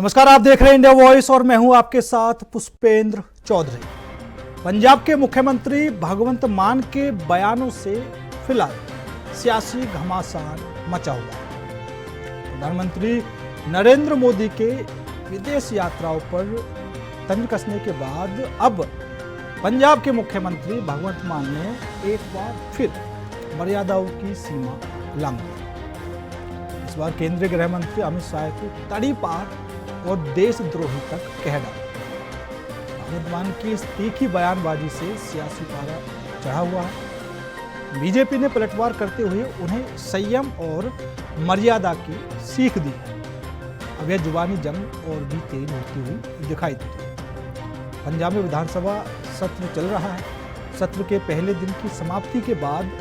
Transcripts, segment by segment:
नमस्कार, आप देख रहे हैं इंडिया वॉइस और मैं हूं आपके साथ पुष्पेंद्र चौधरी। पंजाब के मुख्यमंत्री भगवंत मान के बयानों से फिलहाल सियासी घमासान मचा हुआ है। प्रधानमंत्री नरेंद्र मोदी के विदेश यात्राओं पर तंज कसने के बाद अब पंजाब के मुख्यमंत्री भगवंत मान ने एक बार फिर मर्यादाओं की सीमा लांघ दी। इस बार केंद्रीय गृह मंत्री अमित शाह को तड़ी पार और देशद्रोही तक कह डाला। भगवंत मान की इस तीखी बयानबाजी से सियासी पारा चढ़ा हुआ है। बीजेपी ने पलटवार करते हुए उन्हें संयम और मर्यादा की सीख दी है। अब यह जुबानी जंग और भी तेज होती हुई दिखाई दी है। पंजाब में विधानसभा सत्र चल रहा है। सत्र के पहले दिन की समाप्ति के बाद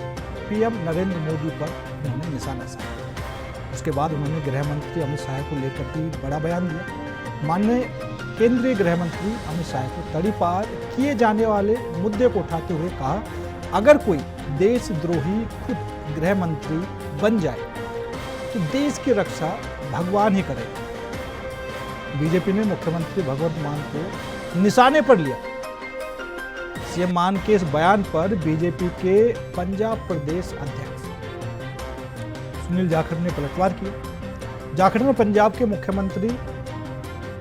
पीएम नरेंद्र मोदी पर उन्होंने निशाना साधा। उसके बाद उन्होंने गृह मंत्री अमित शाह को लेकर भी बड़ा बयान दिया। मान ने केंद्रीय गृह मंत्री अमित शाह को तड़ी पार किए जाने वाले मुद्दे को उठाते हुए कहा, अगर कोई देशद्रोही खुद गृह मंत्री बन जाए तो देश की रक्षा भगवान ही करेगा। बीजेपी ने मुख्यमंत्री भगवंत मान को निशाने पर लिया। सीएम मान के इस बयान पर बीजेपी के पंजाब प्रदेश अध्यक्ष सुनील जाखड़ ने पलटवार किया। जाखड़ ने पंजाब के मुख्यमंत्री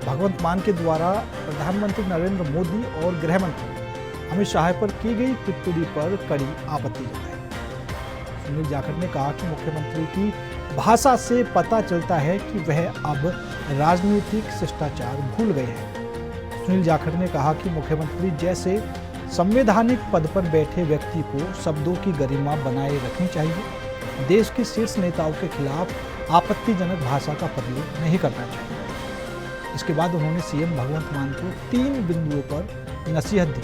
भगवंत मान के द्वारा प्रधानमंत्री नरेंद्र मोदी और गृह मंत्री अमित शाह पर की गई टिप्पणी पर कड़ी आपत्ति जताई। सुनील जाखड़ ने कहा कि मुख्यमंत्री की भाषा से पता चलता है कि वह अब राजनीतिक शिष्टाचार भूल गए हैं। सुनील जाखड़ ने कहा कि मुख्यमंत्री जैसे संवैधानिक पद पर बैठे व्यक्ति को शब्दों की गरिमा बनाए रखनी चाहिए। देश के शीर्ष नेताओं के खिलाफ आपत्तिजनक भाषा का प्रयोग नहीं करना चाहिए। इसके बाद उन्होंने सीएम भगवंत मान को 3 बिंदुओं पर नसीहत दी।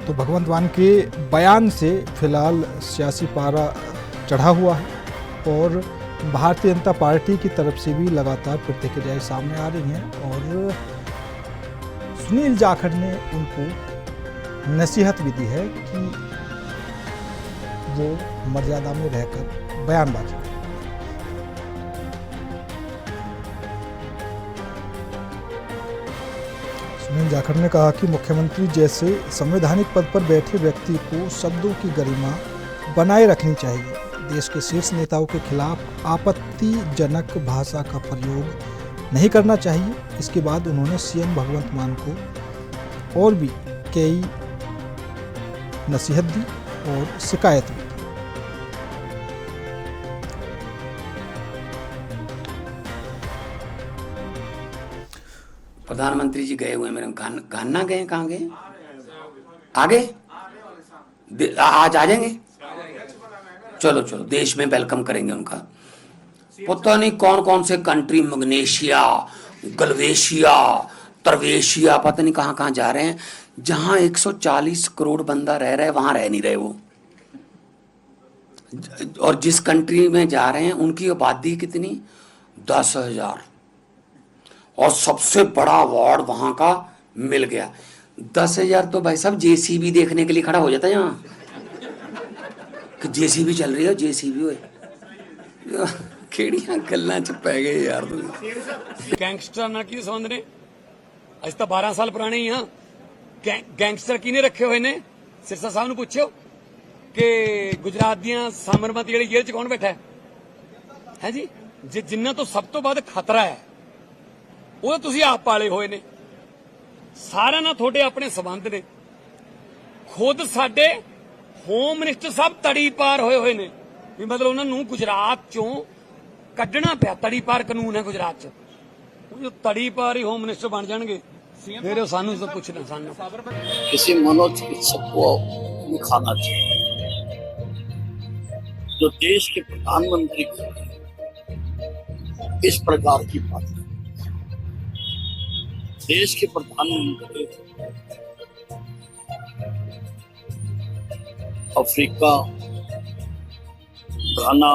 तो भगवंत मान के बयान से फिलहाल सियासी पारा चढ़ा हुआ है और भारतीय जनता पार्टी की तरफ से भी लगातार प्रतिक्रियाएं सामने आ रही हैं और सुनील जाखड़ ने उनको नसीहत भी दी है कि वो मर्यादा में रहकर बयानबाजी करें। सुनील जाखड़ ने कहा कि मुख्यमंत्री जैसे संवैधानिक पद पर बैठे व्यक्ति को शब्दों की गरिमा बनाए रखनी चाहिए। देश के शीर्ष नेताओं के खिलाफ आपत्तिजनक भाषा का प्रयोग नहीं करना चाहिए। इसके बाद उन्होंने सीएम भगवंत मान को और भी कई नसीहत दी और शिकायत भी। प्रधानमंत्री जी गए हुए मेरे घाना गए, कहाँ गए? आगे आज आ जाएंगे। चलो चलो, देश में वेलकम करेंगे उनका। पता नहीं कौन कौन से कंट्री, मग्नेशिया, गलवेशिया, तरवेशिया, पता नहीं कहाँ कहाँ जा रहे हैं। जहां 140 करोड़ बंदा रह रहा है वहां रह नहीं रहे वो। और जिस कंट्री में जा रहे हैं उनकी आबादी कितनी? 10,000। और सबसे बड़ा अवार्ड वहां का मिल गया। 10,000 तो भाई साहब जेसीबी देखने के लिए खड़ा हो जाता है यहाँ कि जेसीबी चल रही है, जेसीबी हुए केड़ियां गल्लां च पै गए यार। गैंगस्टर ना की संबंध ने अज तो 12 साल पुराने ही हाँ। गैंगस्टर किने रखे हुए ने? सिरसा साहब ਨੂੰ ਪੁੱਛਿਓ कि गुजरात ਦੀਆਂ ਸਾਬਰਮਤੀ ਜਿਹੜੀ ਜੇਲ੍ਹ ਚ ਕੌਣ ਬੈਠਾ ਹੈ ਜੀ? ਜਿਨ੍ਹਾਂ ਤੋਂ ਸਭ ਤੋਂ ਵੱਧ ਖਤਰਾ ਹੈ ਉਹ ਤੁਸੀਂ ਆਪ ਪਾਲੇ ਹੋਏ ਨੇ। ਸਾਰਿਆਂ ਨਾਲ ਤੁਹਾਡੇ ਆਪਣੇ ਸਬੰਧ ਨੇ। ਖੁਦ ਸਾਡੇ ਹੋਮ ਮਿਨਿਸਟਰ ਸਾਹਿਬ ਤੜੀ ਪਾਰ ਹੋਏ ਨੇ ਵੀ ਮਤਲਬ ਉਹਨਾਂ ਨੂੰ ਗੁਜਰਾਤ ਚੋਂ ਕੱਢਣਾ ਪਿਆ। ਤੜੀ ਪਾਰ ਕਾਨੂੰਨ ਹੈ ਗੁਜਰਾਤ ਚ। ਉਹ ਤੜੀ ਪਾਰ ਹੀ ਹੋਮ मिनिस्टर ਬਣ ਜਾਣਗੇ फिर सानू सब पूछना। सानू किसी मनोचिकित्सक को नहीं खाना चाहिए। जो देश के प्रधानमंत्री इस प्रकार की बात है। देश के प्रधानमंत्री अफ्रीका, घाना,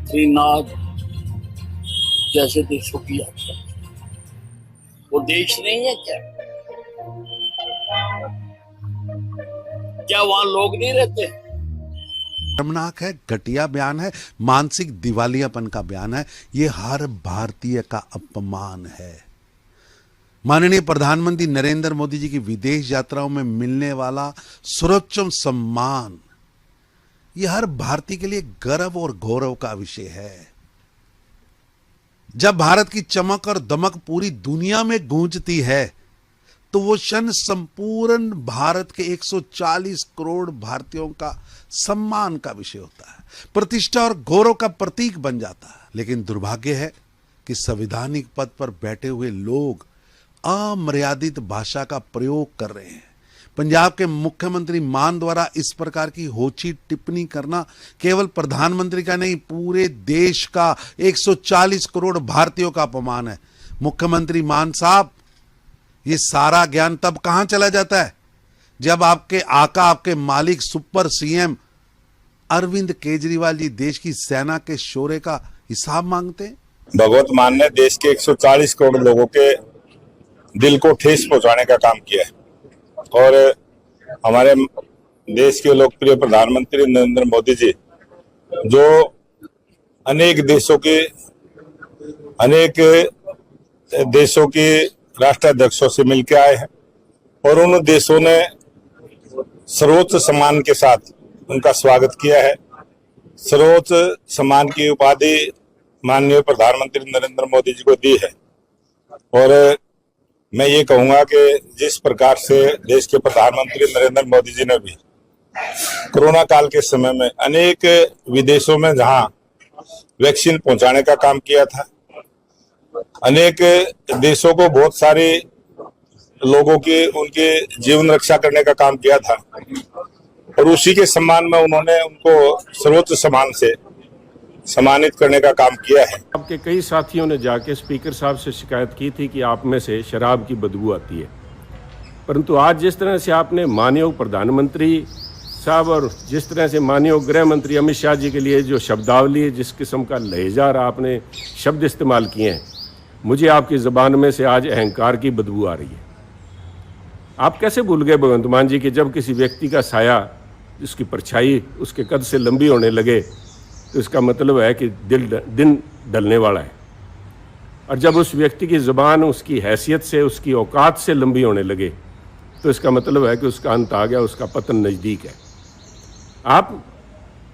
त्रिनाद जैसे देशों की यात्रा, वो देश नहीं है क्या? क्या वहां लोग नहीं रहते? शर्मनाक है, घटिया बयान है, मानसिक दिवालियापन का बयान है। ये हर भारतीय का अपमान है। माननीय प्रधानमंत्री नरेंद्र मोदी जी की विदेश यात्राओं में मिलने वाला सर्वोच्च सम्मान, ये हर भारतीय के लिए गर्व और गौरव का विषय है। जब भारत की चमक और दमक पूरी दुनिया में गूंजती है तो वो क्षण संपूर्ण भारत के 140 करोड़ भारतीयों का सम्मान का विषय होता है, प्रतिष्ठा और गौरव का प्रतीक बन जाता है। लेकिन दुर्भाग्य है कि संवैधानिक पद पर बैठे हुए लोग अमर्यादित भाषा का प्रयोग कर रहे हैं। पंजाब के मुख्यमंत्री मान द्वारा इस प्रकार की होची टिप्पणी करना केवल प्रधानमंत्री का नहीं, पूरे देश का 140 करोड़ भारतीयों का अपमान है। मुख्यमंत्री मान साहब, ये सारा ज्ञान तब कहां चला जाता है जब आपके आका, आपके मालिक सुपर सीएम अरविंद केजरीवाल जी देश की सेना के शौर्य का हिसाब मांगते हैं। भगवंत मान ने देश के 140 करोड़ लोगों के दिल को ठेस पहुंचाने का काम किया है और हमारे देश के लोकप्रिय प्रधानमंत्री नरेंद्र मोदी जी, जो अनेक देशों के राष्ट्राध्यक्षों से मिलकर आए हैं और उन देशों ने सर्वोच्च सम्मान के साथ उनका स्वागत किया है। सर्वोच्च सम्मान की उपाधि माननीय प्रधानमंत्री नरेंद्र मोदी जी को दी है और मैं ये कहूंगा कि जिस प्रकार से देश के प्रधानमंत्री नरेंद्र मोदी जी ने भी कोरोना काल के समय में अनेक विदेशों में जहां वैक्सीन पहुंचाने का काम किया था, अनेक देशों को बहुत सारे लोगों के उनके जीवन रक्षा करने का काम किया था और उसी के सम्मान में उन्होंने उनको सर्वोच्च सम्मान से सम्मानित करने का काम किया है। आपके कई साथियों ने जाके स्पीकर साहब से शिकायत की थी कि आप में से शराब की बदबू आती है, परंतु आज जिस तरह से आपने माननीय प्रधानमंत्री साहब और जिस तरह से माननीय गृह मंत्री अमित शाह जी के लिए जो शब्दावली, जिस किस्म का लहजा आपने शब्द इस्तेमाल किए हैं, मुझे आपकी ज़बान में से आज अहंकार की बदबू आ रही है। आप कैसे भूल गए भगवंत मान जी कि जब किसी व्यक्ति का साया, उसकी परछाई उसके कद से लंबी होने लगे तो इसका मतलब है कि दिन ढलने वाला है, और जब उस व्यक्ति की ज़ुबान उसकी हैसियत से, उसकी औकात से लंबी होने लगे तो इसका मतलब है कि उसका अंत आ गया, उसका पतन नज़दीक है। आप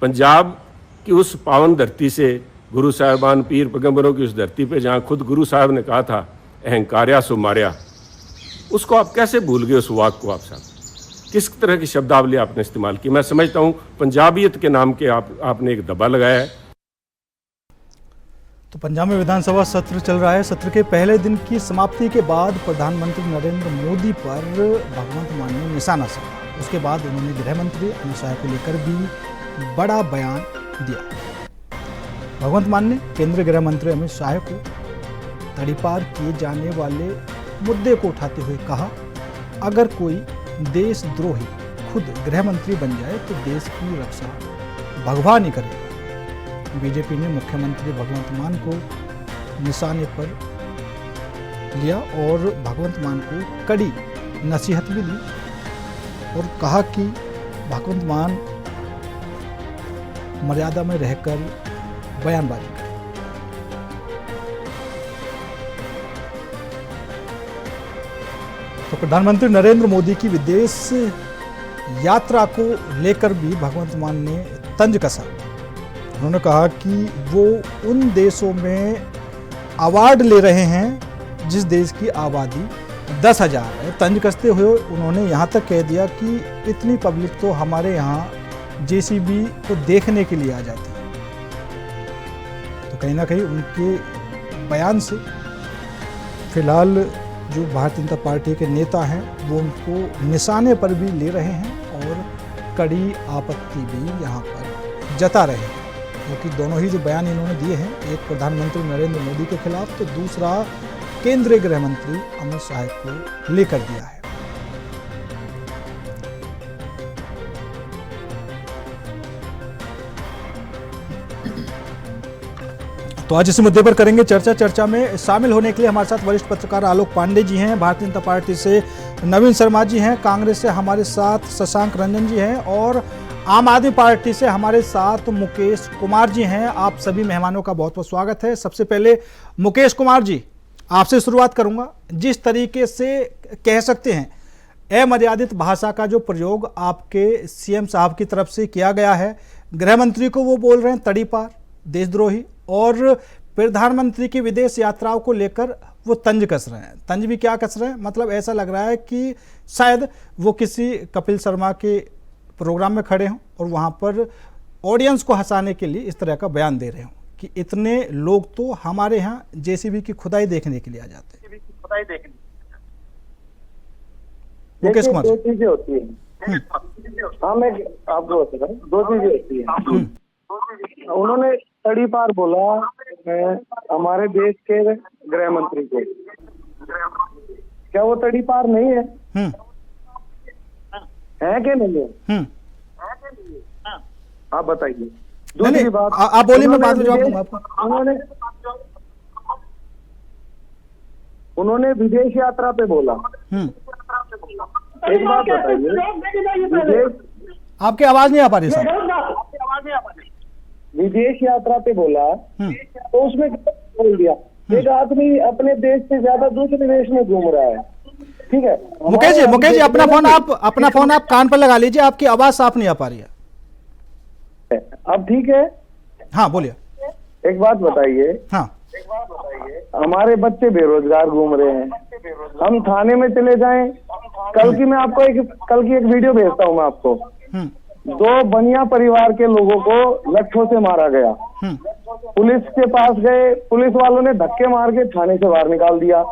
पंजाब की उस पावन धरती से, गुरु साहिबान पीर पैगंबरों की उस धरती पे जहाँ खुद गुरु साहब ने कहा था अहंकार्या सो मार्या, उसको आप कैसे भूल गए? उस वाक को आप साहब किस तरह की शब्दावली आपने इस्तेमाल की? मैं समझता हूँ पंजाबियत के नाम के आपने एक दबा लगाया है। तो पंजाब में विधानसभा सत्र चल रहा है। सत्र के पहले दिन की समाप्ति के बाद प्रधानमंत्री नरेंद्र मोदी पर भगवंत मान ने निशाना साधा। उसके बाद उन्होंने गृह मंत्री अमित शाह को लेकर भी बड़ा बयान दिया। भगवंत मान ने केंद्रीय गृह मंत्री अमित शाह को तड़ीपार किए जाने वाले मुद्दे को उठाते हुए कहा, अगर कोई देशद्रोही खुद गृह मंत्री बन जाए तो देश की रक्षा भगवान ही करेगा। बीजेपी ने मुख्यमंत्री भगवंत मान को निशाने पर लिया और भगवंत मान को कड़ी नसीहत भी दी और कहा कि भगवंत मान मर्यादा में रहकर बयानबाजी करें। तो प्रधानमंत्री नरेंद्र मोदी की विदेश यात्रा को लेकर भी भगवंत मान ने तंज कसा। उन्होंने कहा कि वो उन देशों में अवार्ड ले रहे हैं जिस देश की आबादी 10,000 है। तंज कसते हुए उन्होंने यहाँ तक कह दिया कि इतनी पब्लिक तो हमारे यहाँ जेसीबी को देखने के लिए आ जाती है। तो कहीं ना कहीं उनके बयान से फिलहाल जो भारतीय जनता पार्टी के नेता हैं वो उनको निशाने पर भी ले रहे हैं और कड़ी आपत्ति भी यहाँ पर जता रहे हैं, क्योंकि दोनों ही जो बयान इन्होंने दिए हैं, एक प्रधानमंत्री नरेंद्र मोदी के खिलाफ तो दूसरा केंद्रीय गृह मंत्री अमित शाह को लेकर दिया है। तो आज इस मुद्दे पर करेंगे चर्चा। चर्चा में शामिल होने के लिए हमारे साथ वरिष्ठ पत्रकार आलोक पांडे जी हैं, भारतीय जनता पार्टी से नवीन शर्मा जी हैं, कांग्रेस से हमारे साथ शशांक रंजन जी हैं और आम आदमी पार्टी से हमारे साथ मुकेश कुमार जी हैं। आप सभी मेहमानों का बहुत बहुत स्वागत है। सबसे पहले मुकेश कुमार जी, आपसे शुरुआत करूंगा। जिस तरीके से कह सकते हैं अमर्यादित भाषा का जो प्रयोग आपके सीएम साहब की तरफ से किया गया है, गृह मंत्री को वो बोल रहे हैं तड़ीपार, देशद्रोही, और प्रधानमंत्री की विदेश यात्राओं को लेकर वो तंज कस रहे हैं। तंज भी क्या कस रहे हैं, मतलब ऐसा लग रहा है कि शायद वो किसी कपिल शर्मा के प्रोग्राम में खड़े हों और वहाँ पर ऑडियंस को हंसाने के लिए इस तरह का बयान दे रहे हों कि इतने लोग तो हमारे यहाँ जेसीबी की खुदाई देखने के लिए आ जाते हैं। मुकेश कुमार दो चीजें होती है। हाँ, मैं आपको बता रहा हूँ, दो चीजें होती है। उन्होंने तड़ीपार बोला हमारे देश के गृह मंत्री को, क्या वो तड़ीपार नहीं है? है कि नहीं है? आप बताइए। दूसरी बात, आप बोलिए, मैं बाद में जवाब दूंगा आपको। उन्होंने विदेश यात्रा पे बोला। एक बात बताइए, आपकी आवाज नहीं आ पा रही सर। विदेश यात्रा पे बोला तो उसमें बोल दिया एक आदमी अपने देश से ज्यादा दूसरे देश में घूम रहा है, ठीक है। मुकेश जी अपना फोन आप कान पर लगा लीजिए, आपकी आवाज साफ नहीं आ पा रही है। अब ठीक है? हाँ बोलिए। एक बात बताइए, हाँ, हमारे बच्चे बेरोजगार घूम रहे हैं, हम थाने में चले जाएं। कल की एक वीडियो भेजता हूं मैं आपको। 2 बनिया परिवार के लोगों को लट्ठों से मारा गया। पुलिस के पास गए, पुलिस वालों ने धक्के मार के थाने से बाहर निकाल दिया।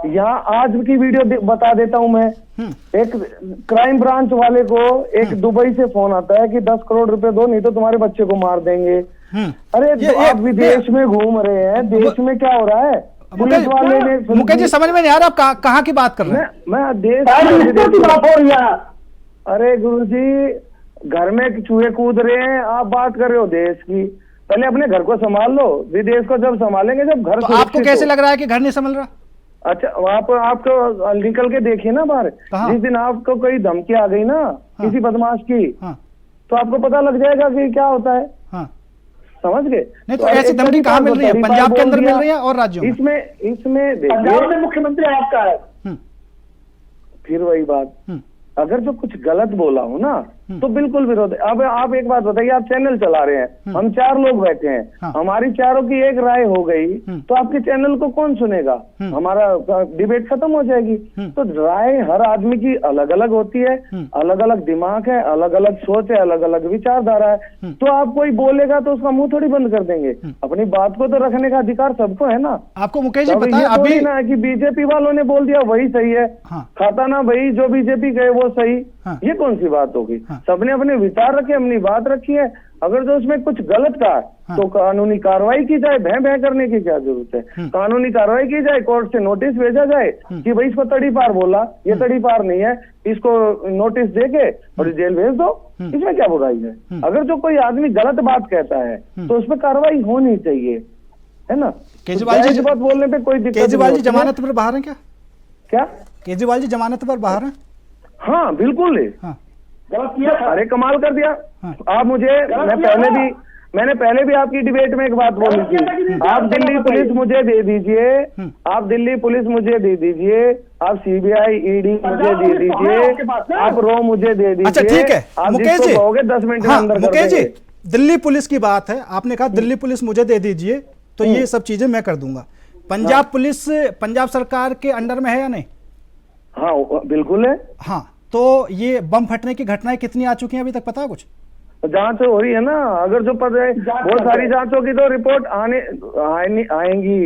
यहाँ आज की वीडियो बता देता हूँ मैं। एक क्राइम ब्रांच वाले को एक दुबई से फोन आता है कि 10 करोड़ रुपए दो, नहीं तो तुम्हारे बच्चे को मार देंगे। अरे आप विदेश में घूम रहे हैं, देश में क्या हो रहा है? पुलिस वाले ने, मुकेश जी समझ में नहीं आ रहा आप कहाँ की बात कर रहे हैं? मैं देश, अरे गुरुजी, घर में चूहे कूद रहे हैं, आप बात कर रहे हो देश की। पहले अपने घर को संभाल लो, विदेश को जब संभालेंगे, जब घर तो आपको कैसे लग रहा है कि घर नहीं संभल रहा? अच्छा, आपको निकल के देखिए ना बाहर। जिस दिन आपको कोई धमकी आ गई ना किसी बदमाश की, तो आपको पता लग जाएगा कि क्या होता है। समझ गए? नहीं तो ऐसी धमकी कहाँ मिल रही है? पंजाब के अंदर मिल रही है और राज्यों में? इसमें पंजाब में मुख्यमंत्री आपका है। फिर वही बात, अगर जो कुछ गलत बोला हो ना तो बिल्कुल विरोध है। अब आप एक बात बताइए, आप चैनल चला रहे हैं, हम 4 लोग बैठे हैं, हमारी चारों की एक राय हो गई तो आपके चैनल को कौन सुनेगा? हमारा डिबेट खत्म हो जाएगी। तो राय हर आदमी की अलग अलग होती है, अलग अलग दिमाग है, अलग अलग सोच है, अलग अलग विचारधारा है। तो आप कोई बोलेगा तो उसका मुंह थोड़ी बंद कर देंगे। अपनी बात को तो रखने का अधिकार सबको है ना। आपको मुकेश जी पता है अभी ना कि बीजेपी वालों ने बोल दिया वही सही है, खाता ना भाई जो बीजेपी गए वो सही, ये कौन सी बात होगी? सबने अपने विचार रखे, अपनी बात रखी है। अगर जो उसमें कुछ गलत कहा तो कानूनी कार्रवाई की जाए, भय करने की क्या जरूरत है? कानूनी कार्रवाई की जाए, कोर्ट से नोटिस भेजा जाए कि भाई इसको तड़ीपार बोला, ये तड़ीपार नहीं है, इसको नोटिस देके और जेल भेज दो। इसमें क्या बुराई है? अगर जो कोई आदमी गलत बात कहता है तो उसमें कार्रवाई होनी चाहिए, है ना? केजरीवाल जी बात बोलने पे कोई दिक्कत? केजरीवाल जी जमानत पर बाहर हैं क्या? केजरीवाल जी जमानत पर बाहर हैं? हाँ बिल्कुल। अरे कमाल कर दिया। आप मुझे, मैंने पहले भी आपकी डिबेट में एक बात बोली थी, आप दिल्ली पुलिस मुझे दे दीजिए, आप दिल्ली पुलिस मुझे दे दीजिए, आप सीबीआई ईडी मुझे दे दीजिए, आप रो मुझे दे दीजिए। अच्छा ठीक है मुकेश जी, कहोगे 10 मिनट के अंदर। मुकेश जी, दिल्ली पुलिस की बात है, आपने कहा दिल्ली पुलिस मुझे दे दीजिए तो ये सब चीजें मैं कर दूंगा। पंजाब पुलिस पंजाब सरकार के अंडर में है या नहीं? हाँ बिल्कुल है। हाँ, तो ये बम फटने की घटनाएं कितनी आ चुकी हैं अभी तक पता है कुछ? जांच हो रही है ना। अगर जो पद है बहुत सारी जांच होगी तो रिपोर्ट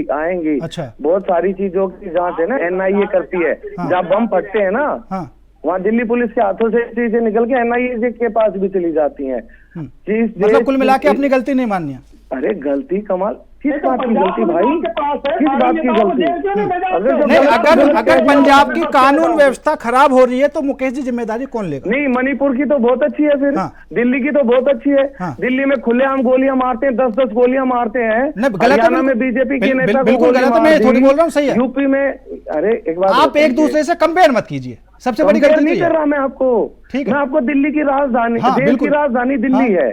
आएंगी। अच्छा, बहुत सारी चीजों की जांच है ना, एनआईए करती है। जहाँ बम फटते हैं ना वहाँ दिल्ली पुलिस के हाथों से चीजें निकल के एनआईए के पास भी चली जाती हैं। मतलब कुल मिला के अपनी गलती नहीं माननी है? अरे गलती कमाल, किस बात की गलती भाई, किस बात की गलती? अगर पंजाब की कानून व्यवस्था खराब हो रही है तो मुकेश जी जिम्मेदारी कौन लेगा? नहीं, मणिपुर की तो बहुत अच्छी है, फिर दिल्ली की तो बहुत अच्छी है। दिल्ली में खुलेआम गोलियां मारते हैं, 10-10 गोलियां मारते हैं। हरियाणा में बीजेपी के नेता बिल्कुल गलत है, मैं थोड़ी बोल रहा हूँ, सही है। यूपी में, अरे एक बात, आप एक दूसरे से कंपेयर मत कीजिए, सबसे बड़ी गलती नहीं कर रहा मैं आपको। ठीक है, मैं आपको दिल्ली की राजधानी, देश की राजधानी दिल्ली है।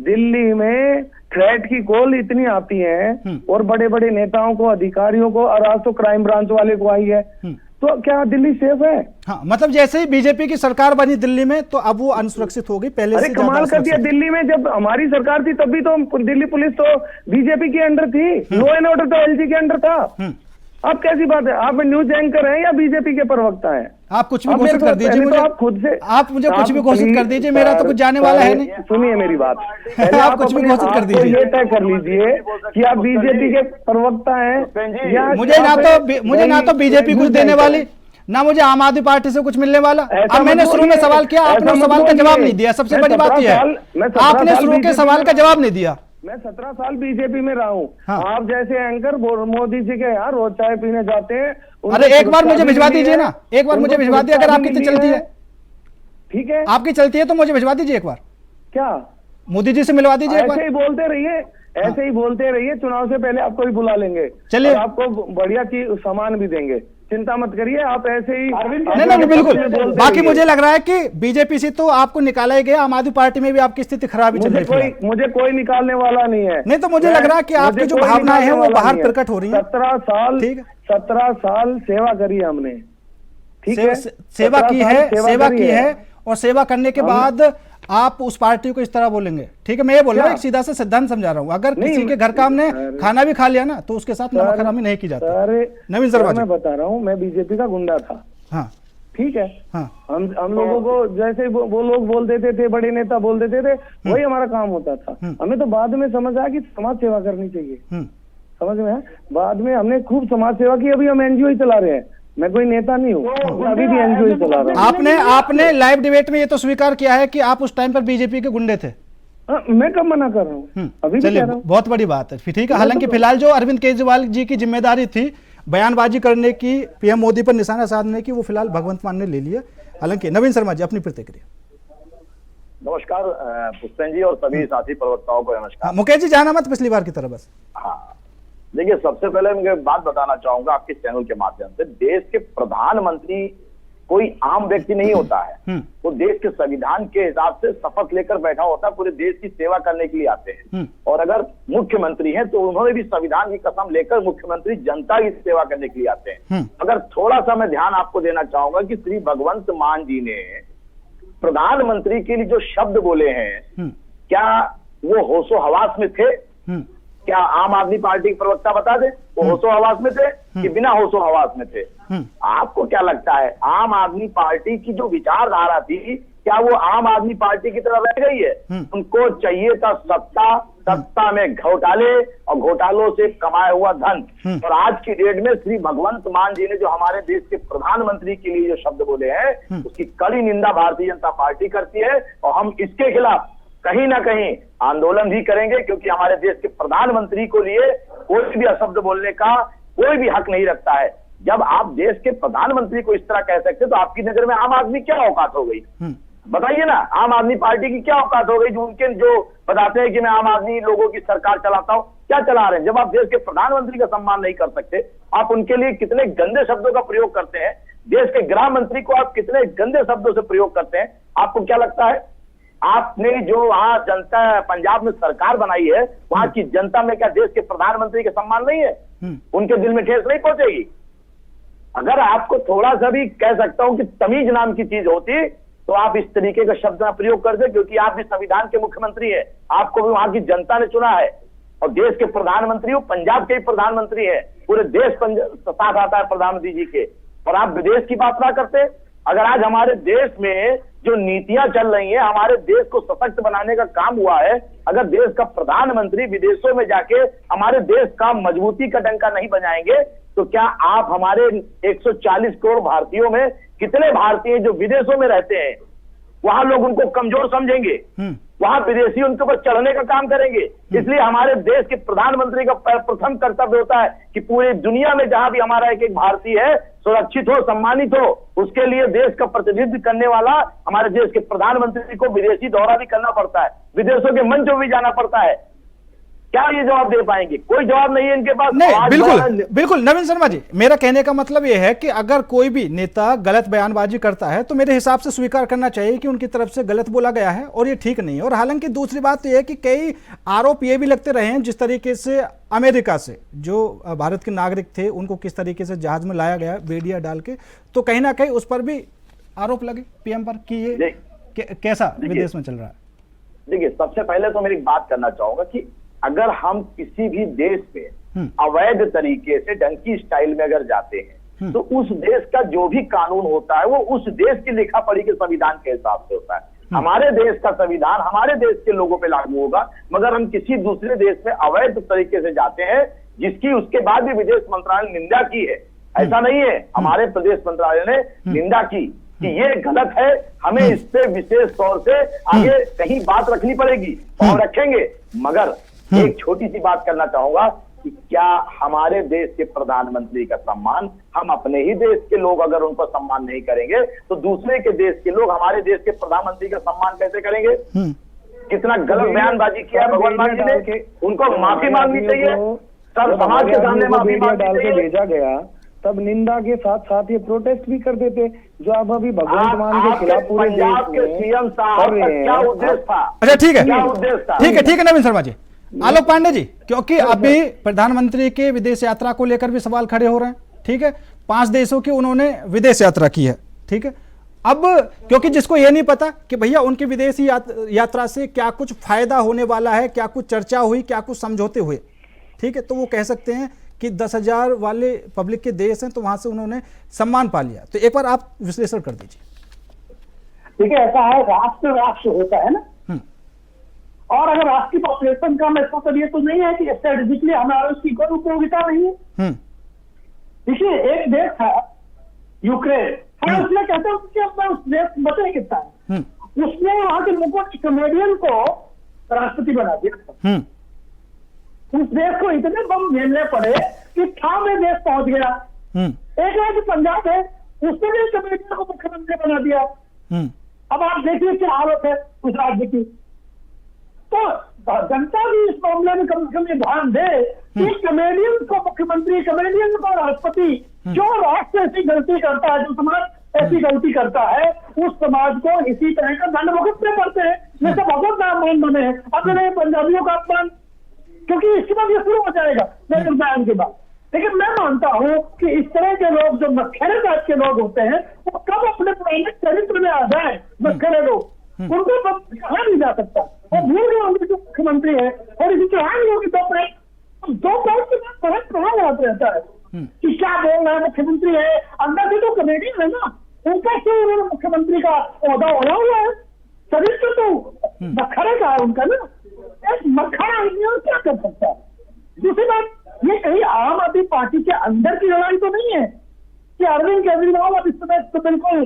दिल्ली में थ्रेट की कॉल इतनी आती है और बड़े बड़े नेताओं को, अधिकारियों को, और आज तो क्राइम ब्रांच वाले को आई है, तो क्या दिल्ली सेफ है? हाँ, मतलब जैसे ही बीजेपी की सरकार बनी दिल्ली में तो अब वो अनसुरक्षित हो गई, पहले अरे से कमाल कर दिया। दिल्ली में जब हमारी सरकार थी तब भी तो दिल्ली पुलिस तो बीजेपी के अंडर थी, लॉ एंड ऑर्डर तो एलजी के अंडर था। अब कैसी बात है, आप न्यूज एंकर हैं या बीजेपी के प्रवक्ता हैं? आप कुछ भी घोषित कर दीजिए मुझे, आप खुद से, आप मुझे कुछ भी घोषित कर दीजिए, मेरा तो कुछ जाने वाला है नहीं। सुनिए मेरी बात, आप कुछ भी घोषित कर दीजिए। ये तय कर लीजिए कि आप बीजेपी के प्रवक्ता हैं या मुझे ना तो बीजेपी कुछ देने वाली, ना मुझे आम आदमी पार्टी से कुछ मिलने वाला। अब मैंने शुरू में सवाल किया, आपने उस सवाल का जवाब नहीं दिया, सबसे बड़ी बात यह है आपने शुरू के सवाल का जवाब नहीं दिया। मैं 17 साल बीजेपी में रहा हूँ। आप जैसे एंकर मोदी जी के यहाँ रोज चाय पीने जाते हैं। अरे एक बार मुझे भिजवा दीजिए ना, एक बार मुझे भिजवा दिए, अगर आपकी चलती है, ठीक है, आपकी चलती है तो मुझे भिजवा दीजिए एक बार। क्या मोदी जी से मिलवा दीजिए एक बार। ऐसे ही बोलते रहिए, ऐसे ही बोलते रहिए, चुनाव से पहले आपको भी बुला लेंगे, चलिए आपको बढ़िया चीज सामान भी देंगे, चिंता मत करिए। आप ऐसे ही नहीं बिल्कुल। बाकी मुझे लग रहा है कि बीजेपी से तो आपको निकाला ही गया, आम आदमी पार्टी में भी आपकी स्थिति खराब ही चल रही है। मुझे कोई निकालने वाला नहीं है। नहीं तो मुझे लग रहा है कि आपकी जो भावनाएं हैं वो बाहर प्रकट हो रही हैं। 17 साल सेवा करी हमने, ठीक है, सेवा की है और सेवा करने के बाद आप उस पार्टी को इस तरह बोलेंगे, ठीक है। मैं ये बोल रहा हूँ, एक सीधा सा सिद्धांत समझा रहा हूँ, अगर किसी के घर का हमने खाना भी खा लिया ना तो उसके साथ नमक हरामी नहीं की जाती। नवीन सर मैं बता रहा हूँ, मैं बीजेपी का गुंडा था, हाँ ठीक है। हम लोगों को जैसे वो लोग बोल देते थे, बड़े नेता बोल देते थे, वही हमारा काम होता था। हमें तो बाद में समझ आया कि समाज सेवा करनी चाहिए, समझ में है। बाद में हमने खूब समाज सेवा की, अभी हम एनजीओ ही चला रहे हैं, मैं कोई नेता नहीं हूँ, अभी भी एनजीओ ही चला रहा हूँ। आपने लाइव डिबेट में ये तो स्वीकार किया है कि आप उस टाइम पर बीजेपी के गुंडे थे। मैं कब मना कर रहा हूँ, अभी चलिए बहुत बड़ी बात है, ठीक है। हालांकि फिलहाल जो अरविंद केजरीवाल जी की जिम्मेदारी थी बयानबाजी करने की, पीएम मोदी पर निशाना साधने की, वो फिलहाल भगवंत मान ने ले लिया। हालांकि नवीन शर्मा जी अपनी प्रतिक्रिया। नमस्कार पुष्पेंद्र जी और सभी साथी प्रवक्ताओं को नमस्कार। मुकेश जी जाना मत पिछली बार की तरह बस। हाँ देखिए, सबसे पहले मैं बात बताना चाहूंगा आपके चैनल के माध्यम से, देश के प्रधानमंत्री कोई आम व्यक्ति नहीं होता है, वो देश के संविधान के हिसाब से शपथ लेकर बैठा होता है, पूरे देश की सेवा करने के लिए आते हैं। और अगर मुख्यमंत्री हैं तो उन्होंने भी संविधान की कसम लेकर मुख्यमंत्री जनता की सेवा करने के लिए आते हैं। अगर थोड़ा सा मैं ध्यान आपको देना चाहूंगा कि श्री भगवंत मान जी ने प्रधानमंत्री के लिए जो शब्द बोले हैं, क्या वो होशो हवास में थे? क्या आम आदमी पार्टी के प्रवक्ता बता दे वो होशो हवास में थे कि बिना होशो हवास में थे? आपको क्या लगता है, आम आदमी पार्टी की जो विचारधारा थी, क्या वो आम आदमी पार्टी की तरह रह गई है? उनको चाहिए था सत्ता, सत्ता में घोटाले और घोटालों से कमाया हुआ धन। और आज की डेट में श्री भगवंत मान जी ने जो हमारे देश के प्रधानमंत्री के लिए जो शब्द बोले हैं, उसकी कड़ी निंदा भारतीय जनता पार्टी करती है। और हम इसके खिलाफ कहीं ना कहीं आंदोलन भी करेंगे, क्योंकि हमारे देश के प्रधानमंत्री को लिए कोई भी अशब्द बोलने का कोई भी हक नहीं रखता है। जब आप देश के प्रधानमंत्री को इस तरह कह सकते तो आपकी नजर में आम आदमी क्या औकात हो गई? बताइए ना, आम आदमी पार्टी की क्या औकात हो गई जो उनके जो बताते हैं कि मैं आम आदमी लोगों की सरकार चलाता हूं, क्या चला रहे हैं? जब आप देश के प्रधानमंत्री का सम्मान नहीं कर सकते, आप उनके लिए कितने गंदे शब्दों का प्रयोग करते हैं, देश के गृह मंत्री को आप कितने गंदे शब्दों से प्रयोग करते हैं। आपको क्या लगता है, आपने जो वहां जनता पंजाब में सरकार बनाई है, वहां की जनता में क्या देश के प्रधानमंत्री का सम्मान नहीं है? उनके दिल में ठेस नहीं पहुंचेगी? अगर आपको थोड़ा सा भी कह सकता हूं कि तमीज नाम की चीज होती तो आप इस तरीके का शब्द का प्रयोग करते, क्योंकि आप भी संविधान के मुख्यमंत्री हैं, आपको भी वहां की जनता ने चुना है और देश के प्रधानमंत्री हो, पंजाब के ही प्रधानमंत्री है, पूरे देश साथ आता है प्रधानमंत्री जी के, और आप विदेश की बात ना करते। अगर आज हमारे देश में जो नीतियां चल रही हैं, हमारे देश को सशक्त बनाने का काम हुआ है, अगर देश का प्रधानमंत्री विदेशों में जाके हमारे देश का मजबूती का डंका नहीं बजाएंगे, तो क्या आप हमारे 140 करोड़ भारतीयों में कितने भारतीय जो विदेशों में रहते हैं, वहां लोग उनको कमजोर समझेंगे, वहां विदेशी उनके ऊपर चढ़ने का काम करेंगे। इसलिए हमारे देश के प्रधानमंत्री का प्रथम कर्तव्य होता है कि पूरी दुनिया में जहां भी हमारा एक एक भारतीय है सुरक्षित हो, सम्मानित हो। उसके लिए देश का प्रतिनिधित्व करने वाला हमारे देश के प्रधानमंत्री को विदेशी दौरा भी करना पड़ता है, विदेशों के मंच पर भी जाना पड़ता है। क्या ये जवाब दे पाएंगे? कोई जवाब नहीं है इनके पास। नहीं, बिल्कुल नवीन शर्मा जी, मेरा कहने का मतलब यह है कि अगर कोई भी नेता गलत बयानबाजी करता है तो मेरे हिसाब से स्वीकार करना चाहिए कि उनकी तरफ से गलत बोला गया है और ये ठीक नहीं है। और हालांकि दूसरी बात यह है कि कई आरोप ये भी लगते रहे हैं, जिस तरीके से अमेरिका से जो भारत के नागरिक थे उनको किस तरीके से जहाज में लाया गया बेड़िया डाल के, तो कहीं ना कहीं उस पर भी आरोप लगे पीएम पर कि ये कैसा विदेश में चल रहा है। देखिए, सबसे पहले तो मेरी बात करना चाहूंगा कि अगर हम किसी भी देश में अवैध तरीके से डंकी स्टाइल में अगर जाते हैं तो उस देश का जो भी कानून होता है वो उस देश की लिखा पढ़ी के संविधान के हिसाब से होता है। हमारे देश का संविधान हमारे देश के लोगों पे लागू होगा, मगर हम किसी दूसरे देश में अवैध तरीके से जाते हैं जिसकी उसके बाद भी विदेश मंत्रालय ने निंदा की है। ऐसा नहीं है, हमारे प्रदेश मंत्रालय ने निंदा की कि ये गलत है, हमें इस पे विशेष तौर से आगे कहीं बात रखनी पड़ेगी, हम रखेंगे। मगर एक छोटी सी बात करना चाहूंगा कि क्या हमारे देश के प्रधानमंत्री का सम्मान हम अपने ही देश के लोग अगर उनको सम्मान नहीं करेंगे तो दूसरे के देश के लोग हमारे देश के प्रधानमंत्री का सम्मान कैसे करेंगे? कितना गलत बयानबाजी किया है भगवान मान जी ने, उनको माफी मांगनी चाहिए, सर समाज के सामने माफी मांगनी चाहिए। भेजा गया तब निंदा के साथ साथ ये प्रोटेस्ट भी कर देते, जो आप अभी भगवंत मान के खिलाफ पूरे पंजाब के सीएम साहब का क्या उद्देश्य था? अच्छा ठीक है, क्या उद्देश्य था? ठीक है नवीन शर्मा जी। आलोक पांडे जी, क्योंकि अभी प्रधानमंत्री के विदेश यात्रा को लेकर भी सवाल खड़े हो रहे हैं, ठीक है, 5 देशों की उन्होंने विदेश यात्रा की है, ठीक है। अब क्योंकि जिसको ये नहीं पता कि भैया उनकी विदेशी यात्रा से क्या कुछ फायदा होने वाला है, क्या कुछ चर्चा हुई, क्या कुछ समझौते हुए, ठीक है, तो वो कह सकते हैं कि 10,000 वाले पब्लिक के देश हैं तो वहां से उन्होंने सम्मान पा लिया। तो एक बार आप विश्लेषण कर दीजिए। देखिए, ऐसा है, राष्ट्र होता है ना, और अगर राष्ट्र की पॉपुलेशन कम है तो ये तो नहीं है कि स्ट्रेटेजिकली हमारा उसकी कोई उपयोगिता नहीं है। देखिए, एक देश था यूक्रेन, हम उसमें कहते हैं कि अपना उस देश बचे कितना है, उसने वहां के लोगों कमेडियन को राष्ट्रपति बना दिया। उस देश को इतने बम झेलने पड़े कि था में देश पहुंच गया। एक राज्य पंजाब है, उसने भी कमेडियन को मुख्यमंत्री बना दिया। अब आप देखिए क्या हालत है उस राज्य की। तो जनता भी इस मामले में कम से कम ध्यान दे कि कमेडियन को मुख्यमंत्री, कमेडियन को राष्ट्रपति, जो राष्ट्र ऐसी गलती करता है, जो समाज ऐसी गलती करता है, उस समाज को इसी तरह का दंड भुगतने पड़ते हैं। जैसे भगवत अपमान बने हैं, अपने पंजाबियों का अपमान, क्योंकि इसके बाद ये शुरू हो जाएगा मेरे बयान के बाद। लेकिन मैं मानता हूं कि इस तरह के लोग जो नखरे जात के लोग होते हैं वो कब अपने पुराने चरित्र में आ जाए, नखरे लोग, उनको कहा नहीं जा सकता। और भूल गए होंगे जो मुख्यमंत्री है और इसी चौहान लोग दो पॉइंट के बाद बहुत प्रभाव रहता है कि क्या बोल रहा है मुख्यमंत्री है, अंदर से तो कमेडियन है ना, उनका क्यों उन्होंने मुख्यमंत्री का ओहदा ओढ़ा हुआ है, चरित्र तो नखरे का है उनका ना, एक मखरा आदमी क्या कर सकता है। दूसरी बात, ये कहीं आम आदमी पार्टी के अंदर की लड़ाई तो नहीं है कि अरविंद केजरीवाल अब इस समय तो बिल्कुल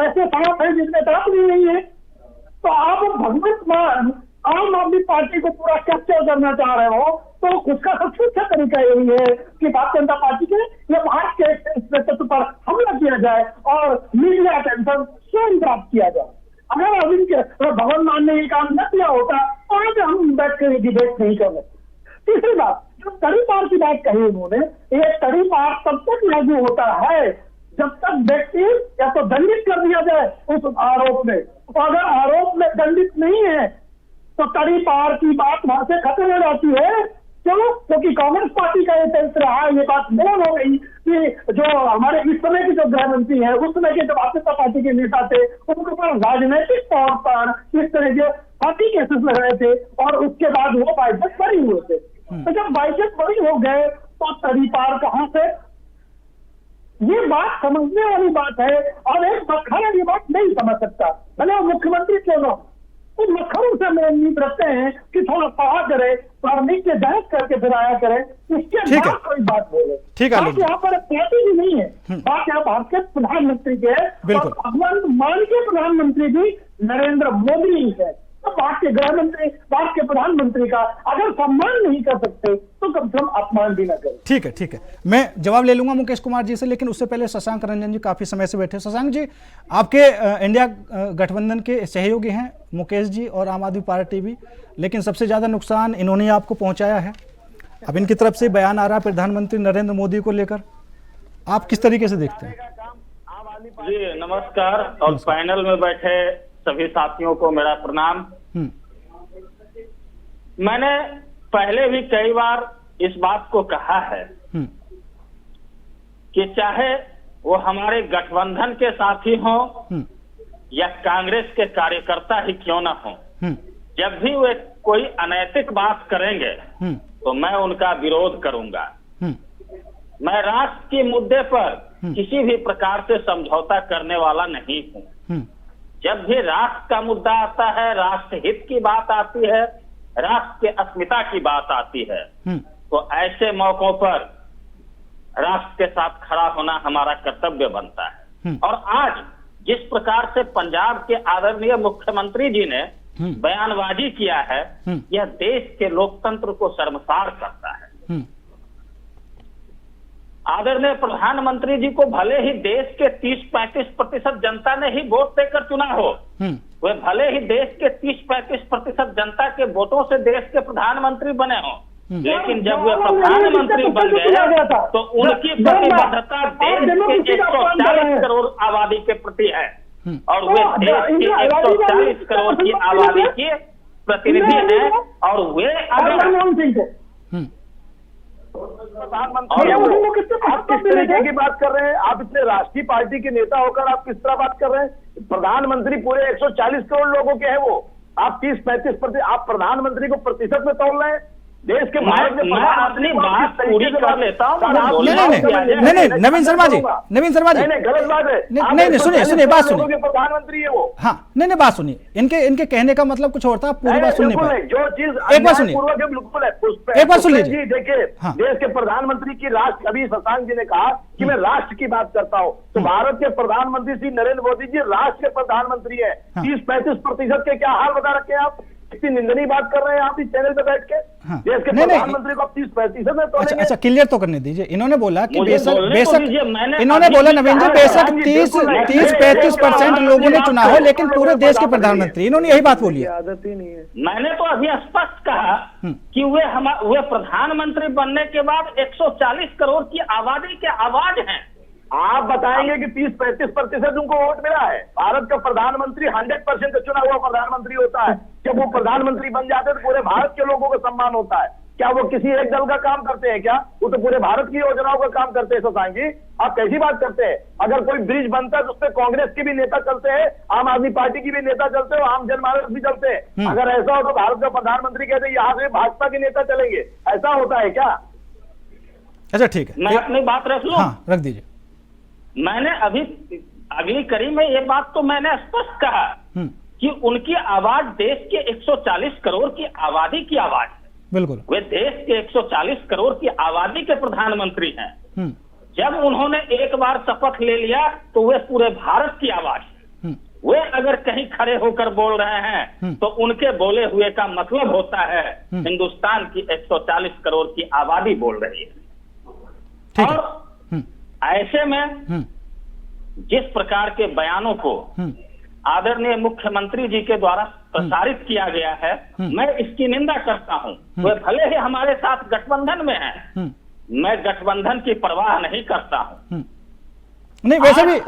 ऐसे सांप है जिसमें तड़प नहीं है। तो आप भगवंत मान आम आदमी पार्टी को पूरा कैप्चर करना चाह रहे हो तो उसका सबसे अच्छा तरीका यही है कि भारतीय जनता पार्टी के या भारत के नेतृत्व पर हमला किया जाए और मीडिया अटेंशन स्वयं प्राप्त किया जाए। अगर अरविंद के भगवंत मान ने ये काम न किया होता तो आज हम बैठ कर डिबेट नहीं कर रहे। तीसरी बात, जो तड़ी पार की बात कही उन्होंने, ये तड़ी पार तब तक लागू होता है जब तक व्यक्ति या तो दंडित कर दिया जाए उस आरोप में, और अगर आरोप में दंडित नहीं है तो तड़ी पार की बात वहां से खत्म हो जाती है। क्यों? क्योंकि कांग्रेस पार्टी का ये चरित्र रहा है, ये बात बोल हो गई कि जो हमारे इस समय के जो गृह मंत्री है, उस समय के जो भारतीय जनता पार्टी के नेता थे, उनके ऊपर राजनीतिक तौर पर इस तरह के पार्टी केसेस लग रहे थे और उसके बाद वो बाइजेट बरी हुए थे। तो जब बाइजेट बरी हो गए तो तड़ी पार कहां से, ये बात समझने वाली बात है। और एक बखरा ये बात नहीं समझ सकता, भले वो मुख्यमंत्री क्यों ना, तो लखनऊ से मैं उम्मीद रखते हैं कि थोड़ा पढ़ा करे, पढ़ने के जांच करके फिर आया करे, इसके ठीक है। बाद कोई बात बोले। ठीक है बात यहाँ पर पार्टी भी नहीं है, बात यहाँ भारत के प्रधानमंत्री के है, बिल्कुल। और भगवंत मान के प्रधानमंत्री भी नरेंद्र मोदी ही है। तो भारत के गृह मंत्री, भारत के प्रधानमंत्री का अगर सम्मान नहीं कर सकते तो कम से कम अपमान भी न करें। ठीक है, ठीक है, मैं जवाब ले लूंगा मुकेश कुमार जी से, लेकिन उससे पहले शशांक रंजन जी काफी समय से बैठे। शशांक जी, आपके इंडिया गठबंधन के सहयोगी हैं मुकेश जी और आम आदमी पार्टी भी, लेकिन सबसे ज्यादा नुकसान इन्होंने आपको पहुंचाया है। अब इनकी तरफ से बयान आ रहा है प्रधानमंत्री नरेंद्र मोदी को लेकर, आप किस तरीके से देखते हैं? जी नमस्कार, और पैनल में बैठे सभी साथियों को मेरा प्रणाम। मैंने पहले भी कई बार इस बात को कहा है कि चाहे वो हमारे गठबंधन के साथी हों या कांग्रेस के कार्यकर्ता ही क्यों न हों, जब भी वे कोई अनैतिक बात करेंगे तो मैं उनका विरोध करूंगा। मैं राष्ट्र के मुद्दे पर किसी भी प्रकार से समझौता करने वाला नहीं हूं। जब भी राष्ट्र का मुद्दा आता है, राष्ट्र हित की बात आती है, राष्ट्र के अस्मिता की बात आती है, तो ऐसे मौकों पर राष्ट्र के साथ खड़ा होना हमारा कर्तव्य बनता है। और आज जिस प्रकार से पंजाब के आदरणीय मुख्यमंत्री जी ने बयानबाजी किया है, यह देश के लोकतंत्र को शर्मसार करता है। आदरणीय प्रधानमंत्री जी को भले ही देश के 30-35% जनता ने ही वोट देकर चुना हो, वे भले ही देश के 30-35% जनता के वोटों से देश के प्रधानमंत्री बने हो, लेकिन जब वे प्रधानमंत्री बन गए तो उनकी प्रतिबद्धता देश के 140 करोड़ आबादी के प्रति है, और वे देश के 140 करोड़ की आबादी के प्रतिनिधि हैं। और वे अगर प्रधानमंत्री आप किस तरीके की बात कर रहे हैं? आप इतने राष्ट्रीय पार्टी के नेता होकर आप किस तरह बात कर रहे हैं? प्रधानमंत्री पूरे 140 करोड़ लोगों के हैं वो, आप 30-35%, आप प्रधानमंत्री को प्रतिशत में तोड़ रहे हैं। देश के मैं अपनी बात पूरी कर लेता हूँ। नहीं, नवीन शर्मा जी, नवीन शर्मा जी, गलत बात है। नहीं, सुनिए बात सुनिए। प्रधानमंत्री है वो। हाँ, नहीं, बात सुनिए, इनके कहने का मतलब कुछ और था, पूरी बात सुनने पाए। जो चीज एक बार सुनिए, बिल्कुल है, एक बार सुन लीजिए। देखिए, देश के प्रधानमंत्री की राष्ट्र, अभी शशांक जी ने कहा कि मैं राष्ट्र की बात करता हूँ, तो भारत के प्रधानमंत्री श्री नरेंद्र मोदी जी राष्ट्र के प्रधानमंत्री है। 30-35% के क्या हाल बता रखे हैं आप? इतनी निंदनीय बात कर रहे हैं आप इस चैनल पे बैठ के। देश के प्रधानमंत्री को 30-35% में तोड़ेंगे। अच्छा, क्लियर तो करने दीजिए। इन्होंने बोला कि बेशक इन्होंने बोला नवीन जी, बेशक 30-35% लोगों ने चुना हो, लेकिन पूरे देश के प्रधानमंत्री, इन्होंने यही बात बोली है। आदत ही नहीं है। मैंने तो अभी स्पष्ट कहा कि वे प्रधानमंत्री बनने के बाद 140 करोड़ की आबादी के आवाज हैं। आप बताएंगे कि 30-35% उनको वोट मिला है। भारत का प्रधानमंत्री 100% चुना हुआ प्रधानमंत्री होता है। जब वो प्रधानमंत्री बन जाते हैं तो पूरे भारत के लोगों का सम्मान होता है। क्या वो किसी एक दल का काम करते हैं क्या? वो तो पूरे भारत की योजनाओं का काम करते हैं। शशांक जी, आप कैसी बात करते हैं? अगर कोई ब्रिज बनता है तो उसपे कांग्रेस के भी नेता चलते हैं, आम आदमी पार्टी की भी नेता चलते हैं, आम जनमानस भी चलते हैं। अगर ऐसा हो तो भारत का प्रधानमंत्री कहते हैं यहाँ से भाजपा के नेता चलेंगे, ऐसा होता है क्या? अच्छा, ठीक है, मैं अपनी बात रख लूं? हाँ, रख दीजिए। मैंने अभी अगली कड़ी में ये बात तो मैंने स्पष्ट कहा कि उनकी आवाज देश के 140 करोड़ की आबादी की आवाज है। बिल्कुल, वे देश के 140 करोड़ की आबादी के प्रधानमंत्री हैं। जब उन्होंने एक बार शपथ ले लिया तो वे पूरे भारत की आवाज है। वे अगर कहीं खड़े होकर बोल रहे हैं तो उनके बोले हुए का मतलब होता है हिंदुस्तान की 140 करोड़ की आबादी बोल रही है। और ऐसे में जिस प्रकार के बयानों को आदरणीय मुख्यमंत्री जी के द्वारा प्रसारित किया गया है, मैं इसकी निंदा करता हूं। वे भले ही हमारे साथ गठबंधन में हैं, मैं गठबंधन की परवाह नहीं करता हूं। नहीं, वैसे भी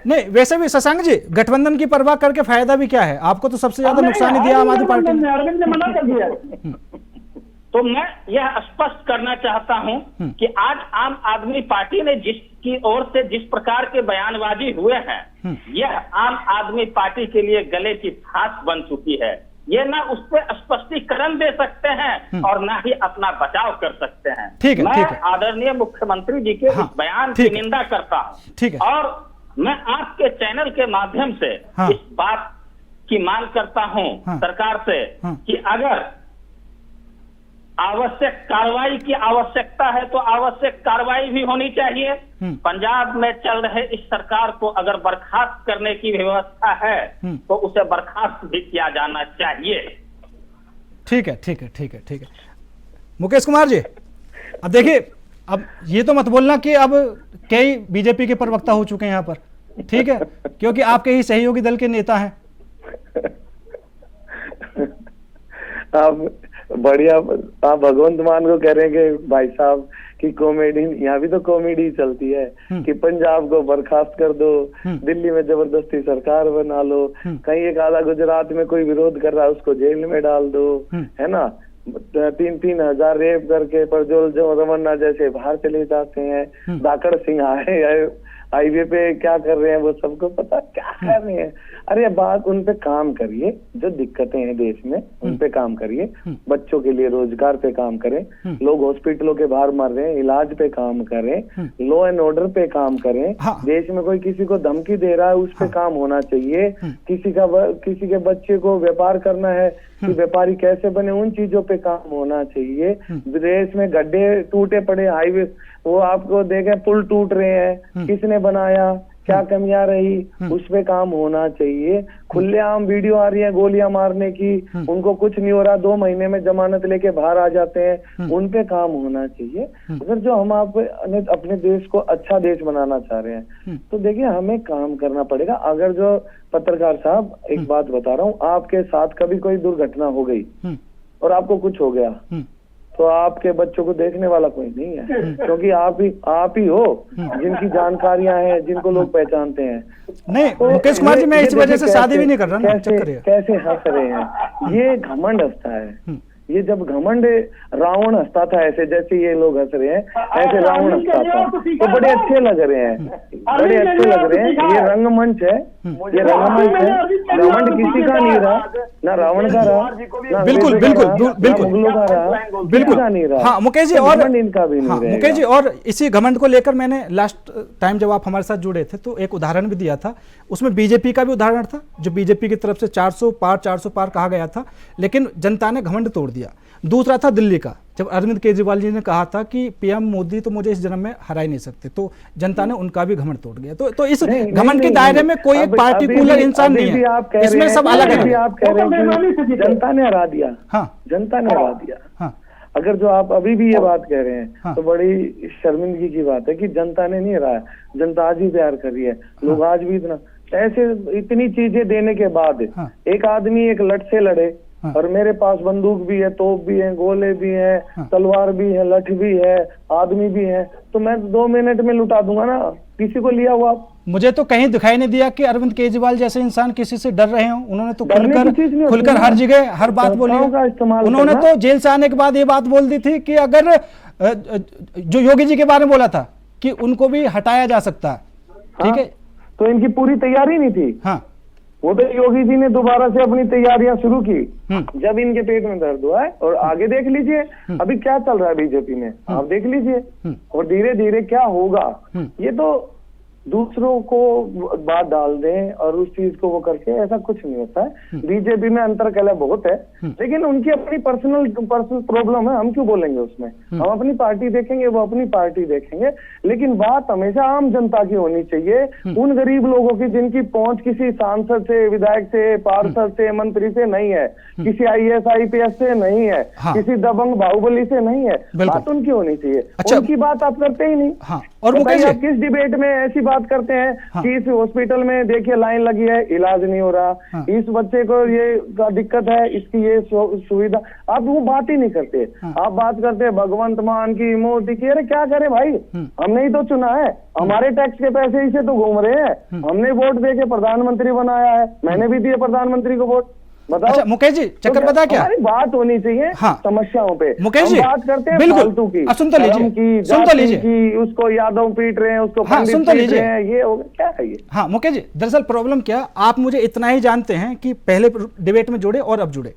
नहीं, वैसे भी शशांक जी, गठबंधन की परवाह करके फायदा भी क्या है? आपको तो सबसे ज्यादा नुकसान ही दिया आम आदमी पार्टी ने। अरविंद ने मना कर दिया। तो मैं यह स्पष्ट करना चाहता हूं कि आज आम आदमी पार्टी ने जिसकी ओर से जिस प्रकार के बयानबाजी हुए हैं, यह आम आदमी पार्टी के लिए गले की फांस बन चुकी है। ये ना उस पर स्पष्टीकरण दे सकते हैं और ना ही अपना बचाव कर सकते हैं। ठीक है, मैं ठीक है। आदरणीय मुख्यमंत्री जी के इस बयान की निंदा करता हूं। ठीक है। और मैं आपके चैनल के माध्यम से इस बात की मांग करता हूं सरकार से कि अगर आवश्यक कार्रवाई की आवश्यकता है तो आवश्यक कार्रवाई भी होनी चाहिए। पंजाब में चल रहे इस सरकार को अगर बर्खास्त करने की व्यवस्था है तो उसे बर्खास्त भी किया जाना चाहिए। ठीक है, ठीक है, ठीक है, ठीक है। मुकेश कुमार जी, अब देखिए, अब ये तो मत बोलना कि अब कई बीजेपी के प्रवक्ता हो चुके हैं यहाँ पर, ठीक है, क्योंकि आपके ही सहयोगी दल के नेता हैं। आप बढ़िया, आप भगवंत मान को कह रहे हैं कि भाई साहब की कॉमेडी, यहाँ भी तो कॉमेडी चलती है कि पंजाब को बर्खास्त कर दो, दिल्ली में जबरदस्ती सरकार बना लो, कहीं एक आधा गुजरात में कोई विरोध कर रहा है उसको जेल में डाल दो, है ना, 3-3 हजार रेप करके प्रज्वल जो रमन्ना जैसे बाहर चले जाते हैं, धाकड़ सिंह आए हाईवे पे क्या कर रहे हैं वो सबको पता क्या कर रहे हैं। अरे बात उन पे काम करिए, जो दिक्कतें हैं देश में उन पे काम करिए, बच्चों के लिए रोजगार पे काम करें, लोग हॉस्पिटलों के बाहर मर रहे हैं इलाज पे काम करें, लॉ एंड ऑर्डर पे काम करें। देश में कोई किसी को धमकी दे रहा है उस पे काम होना चाहिए। किसी के बच्चे को व्यापार करना है कि व्यापारी कैसे बने, उन चीजों पे काम होना चाहिए। देश में गड्ढे टूटे पड़े हाईवे, वो आपको देखे पुल टूट रहे हैं, किसने बनाया, क्या कमियां रही, उस पे काम होना चाहिए। खुलेआम वीडियो आ रही है गोलियां मारने की, उनको कुछ नहीं हो रहा, 2 महीने में जमानत लेके बाहर आ जाते हैं, उन पे काम होना चाहिए। अगर जो हम अपने देश को अच्छा देश बनाना चाह रहे हैं तो देखिए हमें काम करना पड़ेगा। अगर जो पत्रकार साहब, एक बात बता रहा हूँ, आपके साथ कभी कोई दुर्घटना हो गई और आपको कुछ हो गया तो आपके बच्चों को देखने वाला कोई नहीं है, क्योंकि आप ही हो जिनकी जानकारियां हैं, जिनको लोग पहचानते हैं। नहीं मुकेश कुमार जी, मैं इस वजह से शादी भी नहीं कर रहा ना, कैसे हंस रहे हैं, ये घमंड हंसता है। ये जब घमंड रावण हंसता था ऐसे जैसे ये लोग हंस रहे हैं, ऐसे रावण हंसता था, तो बड़े अच्छे लग रहे हैं, बड़े अच्छे लग रहे हैं। ये रंगमंच है, ये रंगमंच है, घमंड किसी का नहीं रहा, ना रावण का रहा, ना बिल्कुल बिल्कुल बिल्कुल मुगलों का रहा, बिल्कुल नहीं रहा। हाँ मुकेश जी, और इनका भी नहीं रहेगा। मुकेश जी, और इसी घमंड को लेकर मैंने लास्ट टाइम जब आप हमारे साथ जुड़े थे तो एक उदाहरण भी दिया था, उसमें बीजेपी का भी उदाहरण था, जो बीजेपी की तरफ से 400 पार कहा गया था, लेकिन जनता ने घमंड तोड़ दिया। दूसरा था दिल्ली का, जब अरविंद केजरीवाल जी ने कहा था कि पीएम मोदी तो मुझे इस जन्म में हरा ही नहीं सकते, तो जनता ने उनका भी घमंड तोड़ दिया। तो इस घमंड के दायरे में कोई एक पार्टिकुलर इंसान नहीं है, इसमें सब अलग है। आप कह रहे हैं कि जनता ने हरा दिया, हाँ जनता ने हरा दिया। हाँ, अगर जो आप अभी भी ये बात कह रहे हैं तो बड़ी शर्मिंदगी की बात है कि जनता ने नहीं हराया, जनता आज भी प्यार कर रही है, लोग आज भी इतना ऐसे इतनी चीजें देने के बाद एक आदमी एक लठ से लड़े, और मेरे पास बंदूक भी है, तोप भी है, गोले भी है, तलवार भी है, लठ भी है, आदमी भी है, तो मैं 2 मिनट में लुटा दूंगा ना किसी को लिया हुआ। मुझे तो कहीं दिखाई नहीं दिया कि अरविंद केजरीवाल जैसे इंसान किसी से डर रहे हों। उन्होंने तो खुलकर हर जगह हर बात बोली। उन्होंने तो जेल से आने के बाद ये बात बोल दी थी कि अगर जो योगी जी के बारे में बोला था कि उनको भी हटाया जा सकता है, ठीक है, तो इनकी पूरी तैयारी नहीं थी। हाँ, वो तो योगी जी ने दोबारा से अपनी तैयारियां शुरू की जब इनके पेट में दर्द हुआ है। और आगे देख लीजिए अभी क्या चल रहा है बीजेपी में, आप देख लीजिए, और धीरे धीरे क्या होगा। ये तो दूसरों को बात डाल दें और उस चीज को वो करके, ऐसा कुछ नहीं होता है। बीजेपी में अंतर कलह बहुत है, लेकिन उनकी अपनी पर्सनल प्रॉब्लम है, हम क्यों बोलेंगे उसमें। हम अपनी पार्टी देखेंगे, वो अपनी पार्टी देखेंगे, लेकिन बात हमेशा आम जनता की होनी चाहिए, उन गरीब लोगों की जिनकी पहुंच किसी सांसद से, विधायक से, पार्षद से, मंत्री से नहीं है, किसी IAS IPS से नहीं है, किसी दबंग बाहुबली से नहीं है, बात उनकी होनी चाहिए। उनकी बात आप करते ही नहीं। और बताइए किस डिबेट में ऐसी बात करते हैं कि इस हॉस्पिटल में देखिए लाइन लगी है, इलाज नहीं हो रहा, इस बच्चे को ये दिक्कत है, इसकी ये सुविधा, आप वो बात ही नहीं करते। आप बात करते हैं भगवंत मान की, मोदी की। अरे क्या करे भाई, हमने ही तो चुना है, हमारे टैक्स के पैसे ही से तो घूम रहे हैं, हमने वोट दे के प्रधानमंत्री बनाया है, मैंने भी दिए प्रधानमंत्री को वोट। बताओ। अच्छा मुकेश जी, चक्कर पता क्या, बात होनी चाहिए समस्याओं पे। मुकेश जी बात करते हैं फालतू की, सुन तो लीजिए, उसको यादव पीट रहे हैं, उसको सुन तो लीजिए, ये हो क्या है ये। हाँ मुकेश जी, दरअसल प्रॉब्लम क्या, आप मुझे इतना ही जानते हैं कि पहले डिबेट में जुड़े और अब जुड़े,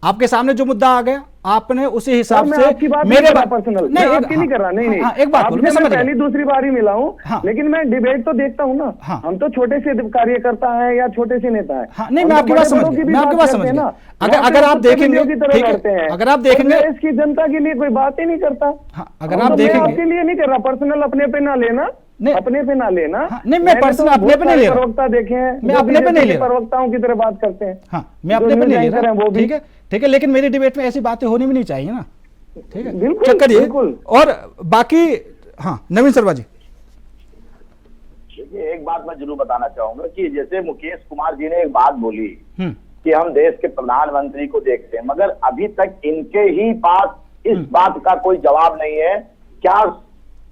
आपके सामने जो मुद्दा आ गया आपने उसी हिसाब मैं से आपकी बात मेरे पर्सनल नहीं, आपकी नहीं कर रहा, नहीं नहीं एक बात बोलो, मैं समझ गया। पहली दूसरी बार ही मिला हूँ, हाँ। लेकिन मैं डिबेट तो देखता हूँ ना। हाँ। हम तो छोटे से कार्यकर्ता है या छोटे से नेता है। हाँ, नहीं मैं आपकी बात समझ गया, मैं आपकी बात समझ गया। अगर आप देखेंगे, ठीक है, अगर आप देखेंगे इसकी जनता के लिए कोई बात ही नहीं करता। अगर आप देखेंगे, आपके लिए नहीं कर रहा, पर्सनल अपने पे ना लेना, नहीं, अपने पे ना लेना। नहीं मैं पर्सनल अपने पे नहीं ले रहा, प्रवक्ता देखे हैं, मैं अपने पे नहीं ले रहा, प्रवक्ताओं की तरह बात करते हैं। हाँ मैं अपने पे नहीं ले रहा, ठीक है, लेकिन मेरी डिबेट में ऐसी बातें होनी भी नहीं चाहिए ना, ठीक है, चेक करिए। और बाकी हाँ नवीन शर्मा जी, देखिए एक बात मैं जरूर बताना चाहूंगा कि जैसे मुकेश कुमार जी ने एक बात बोली कि हम देश के प्रधानमंत्री को देखते हैं, मगर अभी तक इनके ही पास इस बात का कोई जवाब नहीं है। क्या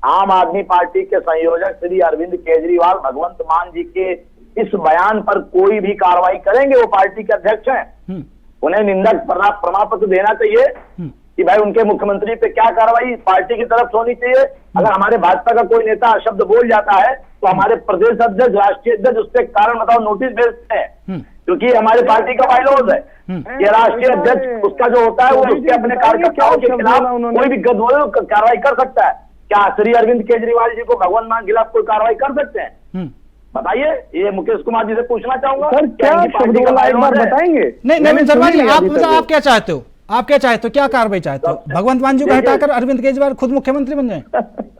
आम आदमी पार्टी के संयोजक श्री अरविंद केजरीवाल भगवंत मान जी के इस बयान पर कोई भी कार्रवाई करेंगे? वो पार्टी के अध्यक्ष हैं, उन्हें निंदक प्रमाण पत्र देना चाहिए कि भाई उनके मुख्यमंत्री पे क्या कार्रवाई पार्टी की तरफ से होनी चाहिए। अगर हमारे भाजपा का कोई नेता शब्द बोल जाता है तो हमारे प्रदेश अध्यक्ष, राष्ट्रीय अध्यक्ष उससे कारण बताओ नोटिस भेजते हैं, क्योंकि हमारी पार्टी का बायलॉज है। ये राष्ट्रीय अध्यक्ष उसका जो होता है वो उसके अपने कार्यकर्ताओं के खिलाफ कोई भी कार्रवाई कर सकता है। क्या श्री अरविंद केजरीवाल जी को भगवंत मान के खिलाफ कोई कार्रवाई कर सकते हैं? बताइए, ये मुकेश कुमार जी से पूछना चाहूंगा। सर क्या शब्द बोला, एक बार बताएंगे? नहीं नवीन शर्मा जी, आप क्या चाहते हो? आप क्या चाहते हो, क्या कार्रवाई चाहते हो? भगवंत मान जी को हटाकर अरविंद केजरीवाल खुद मुख्यमंत्री बन जाए?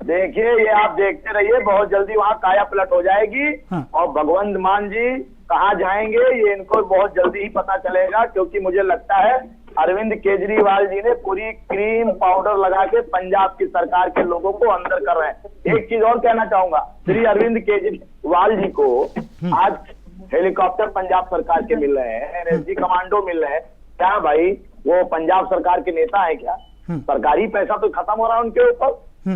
देखिए ये आप देखते रहिए, बहुत जल्दी वहाँ काया पलट हो जाएगी। और भगवंत मान जी कहाँ जाएंगे ये इनको बहुत जल्दी ही पता चलेगा, क्योंकि मुझे लगता है अरविंद केजरीवाल जी ने पूरी क्रीम पाउडर लगा के पंजाब की सरकार के लोगों को अंदर कर रहे हैं। एक चीज और कहना चाहूंगा, श्री अरविंद केजरीवाल जी को आज हेलीकॉप्टर पंजाब सरकार के मिल रहे हैं, एनएसजी कमांडो मिल रहे हैं। क्या भाई वो पंजाब सरकार के नेता है क्या? सरकारी पैसा तो खत्म हो रहा है उनके ऊपर,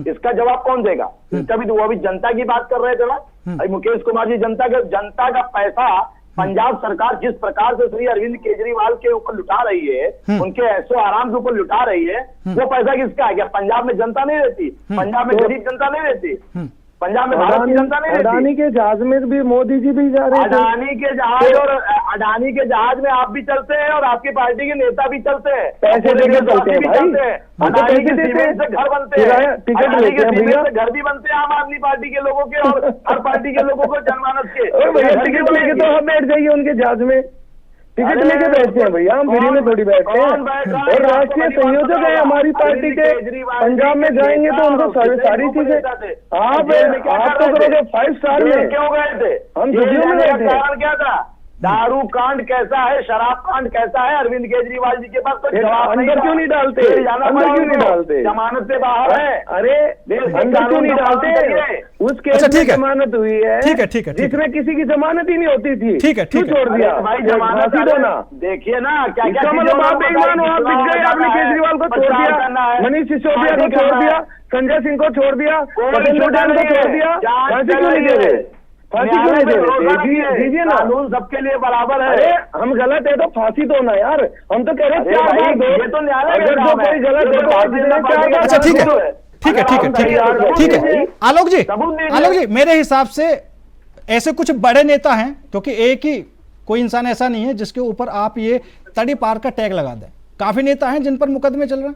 इसका जवाब कौन देगा? इसका भी तो वो अभी जनता की बात कर रहे थे ना भाई मुकेश कुमार जी, जनता का पैसा पंजाब सरकार जिस प्रकार से श्री अरविंद केजरीवाल के ऊपर लुटा रही है, उनके ऐसो आराम के ऊपर लुटा रही है, वो पैसा किसका है? क्या पंजाब में जनता नहीं रहती? पंजाब में गरीब जनता नहीं रहती? पंजाब में भारत की जनता नहीं रहती? अडानी के जहाज में भी मोदी जी भी जा रहे हैं। अडानी के जहाज और अडानी के जहाज में आप भी चलते हैं और आपकी पार्टी के नेता भी चलते हैं, पैसे देके चलते हैं भाई। अडानी के सीमेंट से घर बनते हैं, टिकट अडानी के लेते हैं सीमेंट भैया, से घर भी बनते हैं आम आदमी पार्टी के लोगों के और हर पार्टी के लोगों को जनमानस के। टिकट लेके तो हम बैठ जाइए उनके जहाज में, टिकट लेके बैठते हैं भैया, हम फ्री में थोड़ी बैठते हैं। और राष्ट्रीय संयोजक है हमारी पार्टी के, पंजाब में जाएंगे तो उनको सारी चीजें आप तो करोगे 5 स्टार में। क्यों गए थे? हम छुट्टियों में गए थे। कारण क्या था? दारू कांड कैसा है, शराब कांड कैसा है, अरविंद केजरीवाल जी के पास तो जवाब अंदर क्यों नहीं डालते? अंदर क्यों नहीं डालते? जमानत से बाहर है। अरे अंदर क्यों नहीं डालते? उस केस में जमानत हुई है, ठीक है, जिसमें किसी की जमानत ही नहीं होती थी, ठीक है, क्यों छोड़ दिया भाई? जमानत दो ना, देखिए ना क्या क्या मतलब आप बेईमान हो, आप दिख गए, आपने केजरीवाल को छोड़ दिया, मनीष सिसोदिया को छोड़ दिया, संजय सिंह को छोड़ दिया, कपिल सिब्बल को छोड़ दिया, फांसी क्यों नहीं दे रहे? फांसी क्यों नहीं दे रहे? दीजिए ना, कानून सबके लिए बराबर है। अरे हम गलत है तो फांसी दो ना यार, हम तो कह रहे हैं 4 बार दो। ये तो न्यायालय अगर जो कोई गलत है तो फांसी देना 4 बार। अच्छा ठीक है। आलोक जी मेरे हिसाब से ऐसे कुछ बड़े नेता हैं, क्योंकि एक ही कोई इंसान ऐसा नहीं है जिसके ऊपर आप ये तड़ी पार का टैग लगा दें। काफी नेता हैं जिन पर मुकदमे चल रहे हैं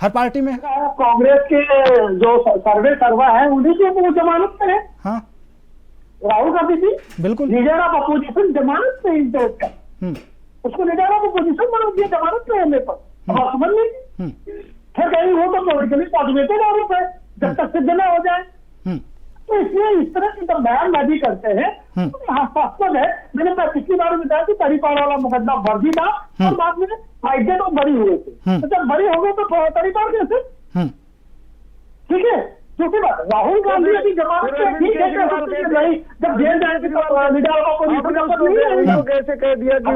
हर पार्टी में। कांग्रेस के जो सर्वा है उन्हीं के ऊपर जमानत पे है। हाँ राहुल गांधी जी बिल्कुल, लीडर ऑफ अपोजिशन जमानत पे इंटरेस्ट का, उसको लीडर ऑफ अपोजिशन बना दिया जमानत पे होने पर। अब समझ लीजिए, फिर कहीं वो तो पॉलिटिकली मोटिवेटेड आरोप है जब तक सिद्ध न हो जाए। तो इसलिए इस तरह के बयानबाजी करते हैं, हास्यास्पद है। मैंने पिछली बार बताया कि तरीपार वाला मुकदमा फर्जी था और बाद में फायदे तो बड़ी हुए थे, तो जब बड़ी हो गए तो तरीपार कैसे? ठीक है, दूसरी बात राहुल गांधी अभी जमानत पे ठीक है, नहीं जब जेल जाएंगे तो कैसे कह दिया कि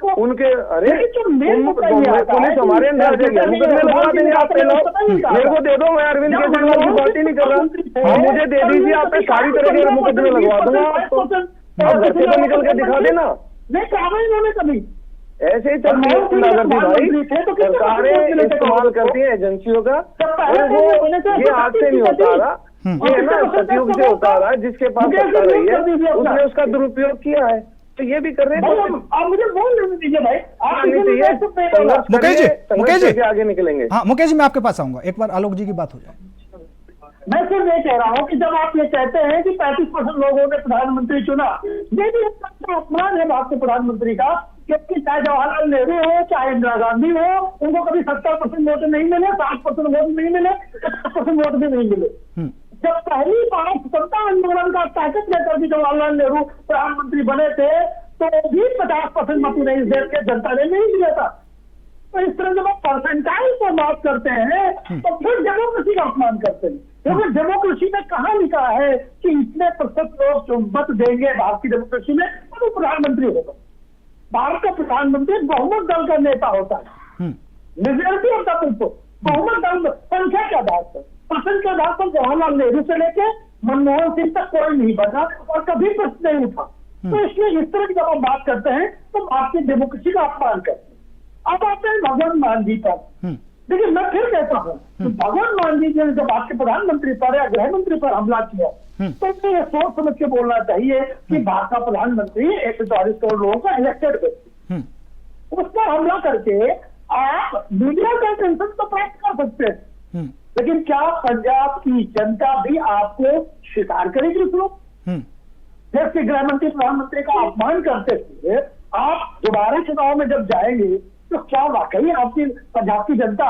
वो उनके, अरे पुलिस हमारे अंदर मुकदमे लगवा देंगे आप पे लोग, मेरे को दे दो, मैं अरविंद केजरीवाल की पार्टी नहीं कर रहा, आप मुझे दे दीजिए, आप पे सारी तरह के मुकदमे लगवा दूंगा आपको, आप घर से तो निकल के दिखा देना। नहीं कहा इन्होंने कभी ऐसे ही चलती भाई, सरकारें इस्तेमाल करती है एजेंसियों का, और वो ये आज से नहीं होता रहा, ये ना सतयुग से होता रहा, जिसके पास सत्ता रही है उसने उसका दुरुपयोग किया है। तो ये भी कर रहे भाई हैं। आप मुझे बोल लेने दीजिए भाई, आप मुकेश जी आगे निकलेंगे। हाँ मुकेश जी, मैं आपके पास आऊंगा, एक बार आलोक जी की बात हो जाए। मैं सिर्फ ये कह रहा हूँ कि जब आप ये कहते हैं कि 35% लोगों ने प्रधानमंत्री चुना, ये भी एक अपमान है भारत के प्रधानमंत्री का, क्योंकि चाहे जवाहरलाल नेहरू हो, चाहे इंदिरा गांधी हो, उनको कभी 70% वोट नहीं मिले, 60% वोट नहीं मिले, 50% वोट भी नहीं मिले। जब पहली बार स्वतंत्रता आंदोलन का ताकत लेकर भी जवाहरलाल नेहरू प्रधानमंत्री बने थे, तो भी 50% मत नहीं इस देश के जनता ने नहीं दिया था। तो इस तरह जब आप परसेंटाइल पर बात करते हैं तो फिर डेमोक्रेसी का अपमान करते हैं, क्योंकि डेमोक्रेसी में कहाँ लिखा है कि इतने प्रतिशत लोग जो मत देंगे भारत की डेमोक्रेसी में तो प्रधानमंत्री होगा। भारत का प्रधानमंत्री बहुमत दल का नेता होता है, मेजोरिटी ऑफ द पीपल, बहुमत दल संख्या के आधार पर, पसंद के आधार पर जवाहरलाल नेहरू से लेके मनमोहन सिंह तक कोई नहीं बना और कभी प्रश्न नहीं उठा। तो इसलिए इस तरह की जब हम बात करते हैं तो भारतीय डेमोक्रेसी का अपमान करते हैं। अब आते हैं भगवंत मान जी पर। देखिए मैं फिर कहता हूँ कि भगवंत मान जी ने जब आपके प्रधानमंत्री पर या गृह मंत्री पर हमला किया तो ये सोच समझ के बोलना चाहिए कि भारत का प्रधानमंत्री 140 करोड़ लोगों का इलेक्टेड व्यक्ति, उस पर हमला करके आप मीडिया का अटेंशन तो प्राप्त कर सकते हैं, लेकिन क्या पंजाब की जनता भी आपको स्वीकार करेगी? उस लोग देश के गृह मंत्री प्रधानमंत्री का अपमान करते हुए आप दोबारा चुनाव में जब जाएंगे तो क्या वाकई आपकी पंजाब की जनता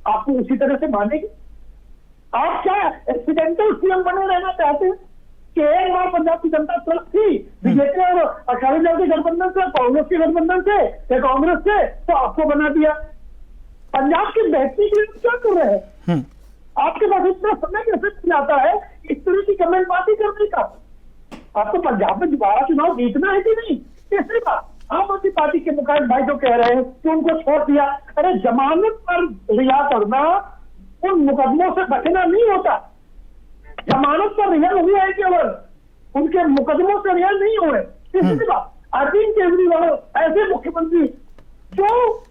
आपको उसी तरह से मानेगी? आप क्या एक्सीडेंटल सीएम बने रहना चाहते हैं कि एक बार पंजाब की जनता तृप्त थी बीजेपी और अकाली दल के गठबंधन से, कांग्रेस के गठबंधन से या कांग्रेस से, तो आपको बना दिया? पंजाब की बेहतरी के लिए क्या कर रहे हैं? आपके पास इतना समय कैसे मिल जाता है इस तरह की कमेंट बातें करने का? आपको पंजाब में दोबारा चुनाव जीतना है कि नहीं? तीसरी बात, आम आदमी पार्टी के मुखालिफ भाई जो कह रहे हैं कि उनको छोड़ दिया, अरे जमानत पर रिहा करना उन मुकदमों से बचना नहीं होता। जमानत पर रिहा हुए है केवल, उनके मुकदमों से रिहा नहीं हुए। तीसरी बात, अरविंद केजरीवाल ऐसे मुख्यमंत्री जो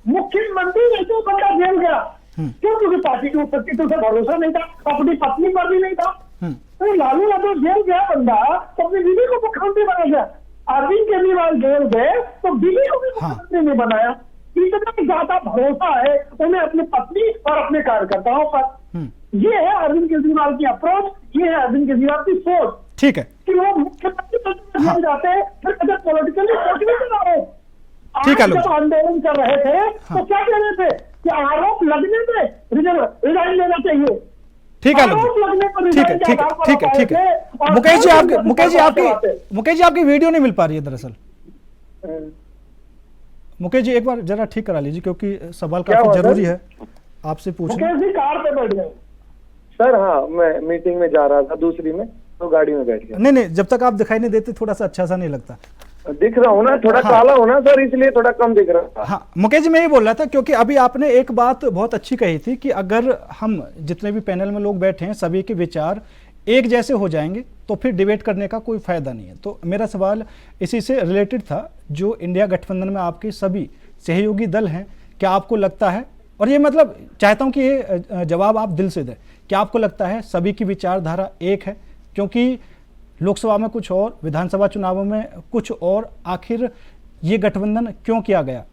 मुख्यमंत्री नहीं तो बंदा जेल गया क्यों? क्योंकि पार्टी की उपस्थिति से भरोसा नहीं था, अपनी पत्नी पर भी नहीं था। तो लालू यादव जेल गया बंदा तो अपनी बीवी को मुख्यमंत्री बना गया। अरविंद केजरीवाल जेल गए तो बीवी को भी मुख्यमंत्री ने बनाया। इतना ज्यादा भरोसा है उन्हें अपनी पत्नी और अपने कार्यकर्ताओं पर। ये है अरविंद केजरीवाल की अप्रोच, ये है अरविंद केजरीवाल की सोच। ठीक है कि वो मुख्यमंत्री बन जाते हैं फिर अगर पॉलिटिकली मोटिवेटेड रहे। ठीक है, जब आंदोलन कर रहे थे तो क्या कह रहे थे कि आरोप लगने पे रिजाइन लेना चाहिए। ठीक है ठीक है ठीक है ठीक है ठीक है। मुकेश जी आपकी वीडियो नहीं मिल पा रही है दरअसल। मुकेश जी एक बार जरा ठीक करा लीजिए क्योंकि सवाल काफी जरूरी है आपसे पूछना। मुकेश जी कार पे बैठ गए सर? हाँ मैं मीटिंग में जा रहा था दूसरी में, तो गाड़ी में बैठ गया। नहीं जब तक आप दिखाई नहीं देते थोड़ा सा अच्छा सा नहीं लगता। दिख रहा हूँ ना, थोड़ा काला हूँ ना सर, इसलिए थोड़ा कम दिख रहा था। हाँ मुकेश जी मैं ये बोल रहा था क्योंकि अभी आपने एक बात बहुत अच्छी कही थी कि अगर हम जितने भी पैनल में लोग बैठे हैं सभी के विचार एक जैसे हो जाएंगे तो फिर डिबेट करने का कोई फायदा नहीं है। तो मेरा सवाल इसी से रिलेटेड था, जो इंडिया गठबंधन में आपके सभी सहयोगी दल हैं, क्या आपको लगता है, और ये मतलब चाहता हूं कि ये जवाब आप दिल से दें, क्या आपको लगता है सभी की विचारधारा एक है? क्योंकि लोकसभा में कुछ और, विधानसभा चुनावों में कुछ और, आखिर ये गठबंधन क्यों किया गया?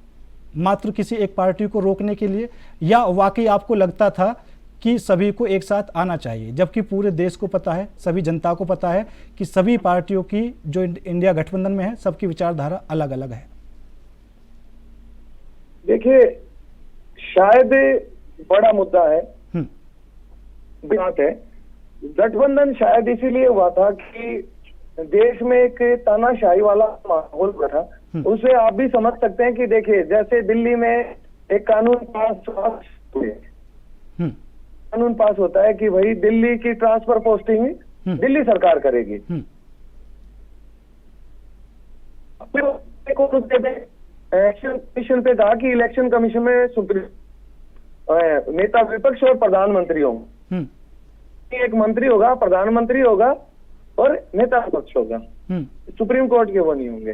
मात्र किसी एक पार्टी को रोकने के लिए, या वाकई आपको लगता था कि सभी को एक साथ आना चाहिए, जबकि पूरे देश को पता है, सभी जनता को पता है कि सभी पार्टियों की जो इंडिया गठबंधन में है सबकी विचारधारा अलग अलग है? देखिए शायद बड़ा मुद्दा है, बात है, गठबंधन शायद इसीलिए हुआ था कि देश में एक तानाशाही वाला माहौल था। उसे आप भी समझ सकते हैं कि देखिए जैसे दिल्ली में एक कानून पास होता है कि भाई दिल्ली की ट्रांसफर पोस्टिंग दिल्ली सरकार करेगी। इलेक्शन कमीशन पे कहा कि इलेक्शन कमीशन में सुप्रीम नेता विपक्ष और प्रधानमंत्री होंगे, एक मंत्री होगा, प्रधानमंत्री होगा और नेता विपक्ष होगा, सुप्रीम कोर्ट के वो नहीं होंगे।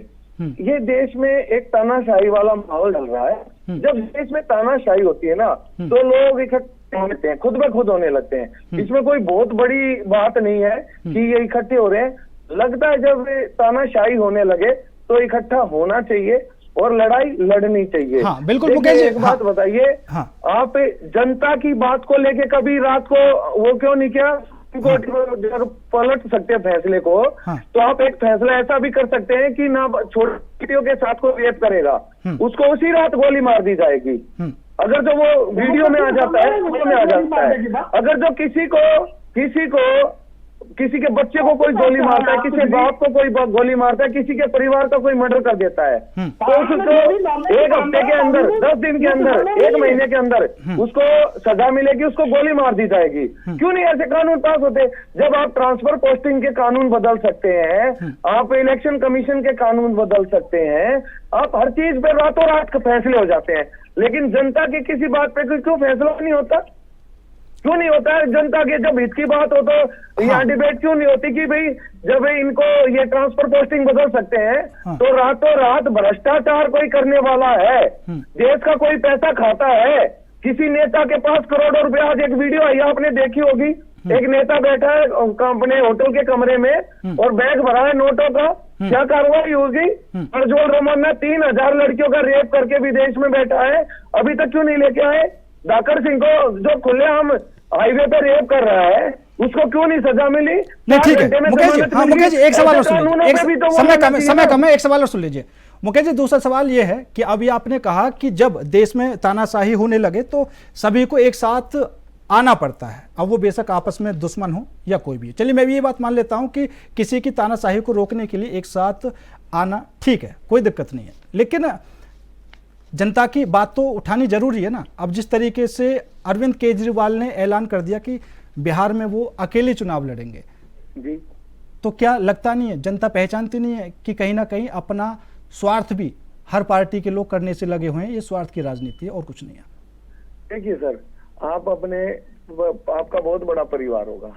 ये देश में एक तानाशाही वाला माहौल चल रहा है। जब देश में तानाशाही होती है ना तो लोग इकट्ठे होते हैं, खुद ब खुद होने लगते हैं। इसमें कोई बहुत बड़ी बात नहीं है कि ये इकट्ठे हो रहे हैं। लगता है जब तानाशाही होने लगे तो इकट्ठा होना चाहिए और लड़ाई लड़नी चाहिए। हाँ, बिल्कुल देखिए, मुकेश जी, एक बात बताइए, हाँ। आप जनता की बात को लेके कभी रात को वो क्यों नहीं किया? अगर पलट सकते हैं फैसले को, तो आप एक फैसला ऐसा भी कर सकते हैं कि ना छोटी बेटियों के साथ कोई रेप करेगा, उसको उसी रात गोली मार दी जाएगी। अगर जो वो वीडियो में आ जाता है, वीडियो में आ जाता है, अगर जो किसी के बच्चे को कोई गोली मारता है, किसी बाप को कोई गोली मारता है, किसी के परिवार का कोई मर्डर कर देता है, तो उसको एक हफ्ते के अंदर, 10 दिन के अंदर, 1 महीने के अंदर उसको सजा मिलेगी, उसको गोली मार दी जाएगी। क्यों नहीं ऐसे कानून पास होते? जब आप ट्रांसफर पोस्टिंग के कानून बदल सकते हैं, आप इलेक्शन कमीशन के कानून बदल सकते हैं, आप हर चीज पे रातों रात फैसले हो जाते हैं, लेकिन जनता की किसी बात पे क्यों फैसला नहीं होता? क्यों नहीं होता है? जनता के जब हित की बात हो तो यहाँ डिबेट क्यों नहीं होती कि भाई जब इनको ये ट्रांसफर पोस्टिंग बदल सकते हैं, तो रातों रात भ्रष्टाचार कोई करने वाला है, देश का कोई पैसा खाता है, किसी नेता के पास करोड़ों रुपए। आज एक वीडियो आई आपने देखी होगी, एक नेता बैठा है अपने होटल के कमरे में और बैग भरा है नोटों का, क्या कार्रवाई होगी? प्रज्वल रमन ने 3000 लड़कियों का रेप करके विदेश में बैठा है, अभी तक क्यों नहीं लेके आए? धाकर सिंह को जो खुलेआम हाईवे पे रेप कर रहा है, उसको क्यों नहीं सजा मिली? नहीं, ठीक है मुकेश जी, हाँ मुकेश जी, एक सवाल और सुन लीजिए, समय कम है, एक सवाल और सुन लीजिए मुकेश जी। दूसरा सवाल ये है कि अभी आपने कहा कि जब देश में तानाशाही होने लगे तो सभी को एक साथ आना पड़ता है, अब वो बेशक आपस में दुश्मन हो या कोई भी। चलिए मैं भी ये बात मान लेता हूं कि किसी की तानाशाही को रोकने के लिए एक साथ आना ठीक है, कोई दिक्कत नहीं है, लेकिन जनता की बात तो उठानी जरूरी है ना। अब जिस तरीके से अरविंद केजरीवाल ने ऐलान कर दिया कि बिहार में वो अकेले चुनाव लड़ेंगे जी, तो क्या लगता नहीं है जनता पहचानती नहीं है कि कहीं ना कहीं अपना स्वार्थ भी हर पार्टी के लोग करने से लगे हुए हैं? ये स्वार्थ की राजनीति है और कुछ नहीं है। देखिए सर, आपका बहुत बड़ा परिवार होगा,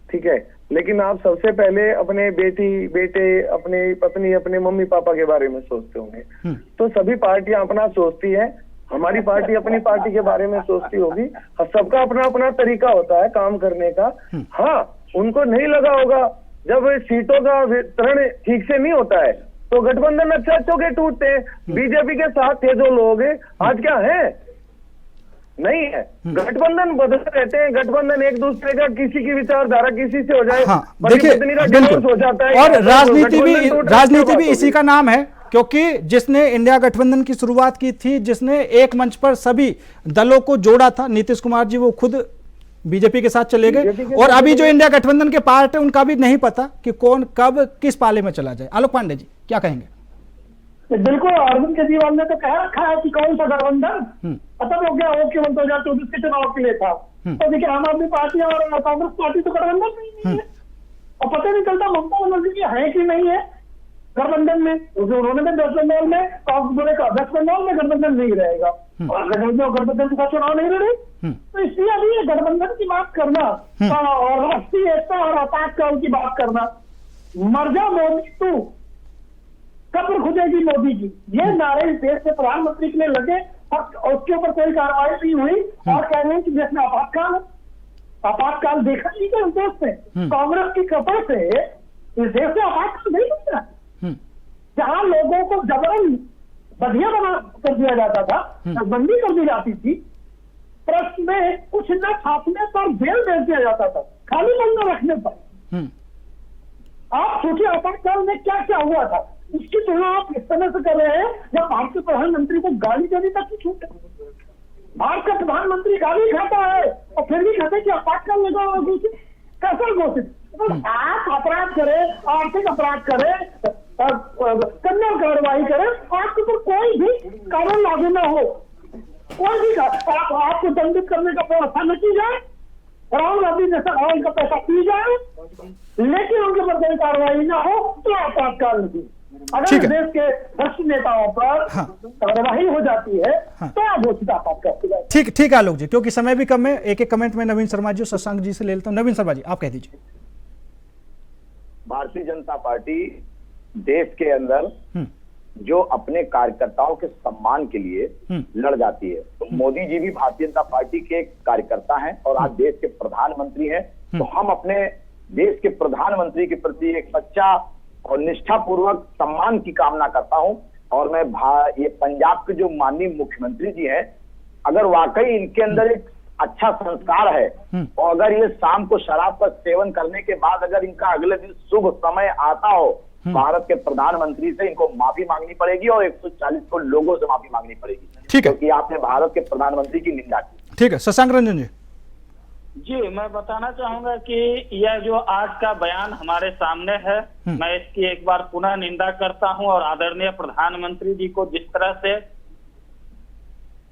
ठीक है, लेकिन आप सबसे पहले अपने बेटे, अपने पत्नी, अपने मम्मी पापा के बारे में सोचते होंगे। तो सभी पार्टियां अपना सोचती है, हमारी पार्टी अपनी पार्टी के बारे में सोचती होगी, सबका अपना अपना तरीका होता है काम करने का। हाँ, उनको नहीं लगा होगा जब सीटों का वितरण ठीक से नहीं होता है तो गठबंधन अच्छे के टूटते हैं। बीजेपी के साथ थे जो लोग, आज क्या है? नहीं है। गठबंधन बदलते रहते हैं, गठबंधन एक दूसरे का, किसी की विचारधारा किसी से हो जाए, देखिए डिवोर्स हो जाता है, और राजनीति भी इसी का नाम है, क्योंकि जिसने इंडिया गठबंधन की शुरुआत की थी, जिसने एक मंच पर सभी दलों को जोड़ा था, नीतीश कुमार जी, वो खुद बीजेपी के साथ चले गए, और अभी जो इंडिया गठबंधन के पार्ट है उनका भी नहीं पता कि कौन कब किस पाले में चला जाए। आलोक पांडे जी क्या कहेंगे? बिल्कुल, अरविंद केजरीवाल ने तो कह रखा है कि कौन सा गठबंधन खत्म हो गया, मुख्यमंत्री 2024 के चुनाव के लिए था। तो देखिए, आम आदमी पार्टी और कांग्रेस पार्टी तो गठबंधन नहीं है, और पता नहीं चलता ममता बनर्जी है कि नहीं है गठबंधन में। उन्होंने भी वेस्ट बंगाल में, वेस्ट बंगाल में गठबंधन नहीं रहेगा, और गठबंधन का चुनाव नहीं लड़े, तो इसलिए अभी ये गठबंधन की बात करना और राष्ट्रीय एकता और आपातकाल की बात करना, मर जा मोदी तू, कब्र खुदेगी मोदी की, ये नारे इस देश के प्रधानमंत्री के लिए लगे और उसके ऊपर कोई कार्रवाई नहीं हुई, और कह रहे हैं कि देश में आपातकाल देखा नहीं क्या इस देश में? कांग्रेस की कृपा से इस देश में आपातकाल नहीं बन रहा, जहां लोगों को जबरन बधिया बना कर दिया जाता था, बंदी कर दी जाती थी, प्रेस में कुछ न छापने पर जेल भेज दिया जाता था, खाली बंद रखने पर। आप सोचिए आपातकाल में क्या क्या हुआ था, इसकी तुलना आप इस तरह से कर रहे हैं जब भारत के प्रधानमंत्री को गाली देने तक की छूट है। भारत का प्रधानमंत्री गाली खाता है और फिर भी कहते हैं कि आपातकाल लगा हुआ घोषित, कैसा घोषित? आप अपराध करें, आर्थिक अपराध करें, कन्या कार्रवाई करें, आपके ऊपर कोई भी कानून लागू न हो, कोई भी आपको दंडित करने का व्यवस्था न की जाए, राहुल गांधी जैसा राहुल का पैसा पी जाए, लेकिन उनके ऊपर कोई कार्रवाई न हो तो आपातकाल नहीं। अगर देश के भ्रष्ट नेताओं पर कार्रवाई हो जाती है तो घोषित आपातकाल। ठीक है आलोक जी, क्योंकि समय भी कम है, एक एक कमेंट में नवीन शर्मा जी और शशांक जी से ले लेता हूं। नवीन शर्मा जी आप कह दीजिए। भारतीय जनता पार्टी देश के अंदर जो अपने कार्यकर्ताओं के सम्मान के लिए लड़ जाती है, तो मोदी जी भी भारतीय जनता पार्टी के कार्यकर्ता हैं और आज देश के प्रधानमंत्री हैं, तो हम अपने देश के प्रधानमंत्री के प्रति एक सच्चा और निष्ठापूर्वक सम्मान की कामना करता हूं। और मैं ये पंजाब के जो माननीय मुख्यमंत्री जी हैं, अगर वाकई इनके अंदर एक अच्छा संस्कार है और अगर ये शाम को शराब का सेवन करने के बाद अगर इनका अगले दिन शुभ समय आता हो, भारत के प्रधानमंत्री से इनको माफी मांगनी पड़ेगी और 140 करोड़ लोगों से माफी मांगनी पड़ेगी। ठीक है, क्योंकि आपने भारत के प्रधानमंत्री की निंदा की। ठीक है, शशांक रंजन जी। जी, मैं बताना चाहूंगा कि यह जो आज का बयान हमारे सामने है, मैं इसकी एक बार पुनः निंदा करता हूं और आदरणीय प्रधानमंत्री जी को जिस तरह से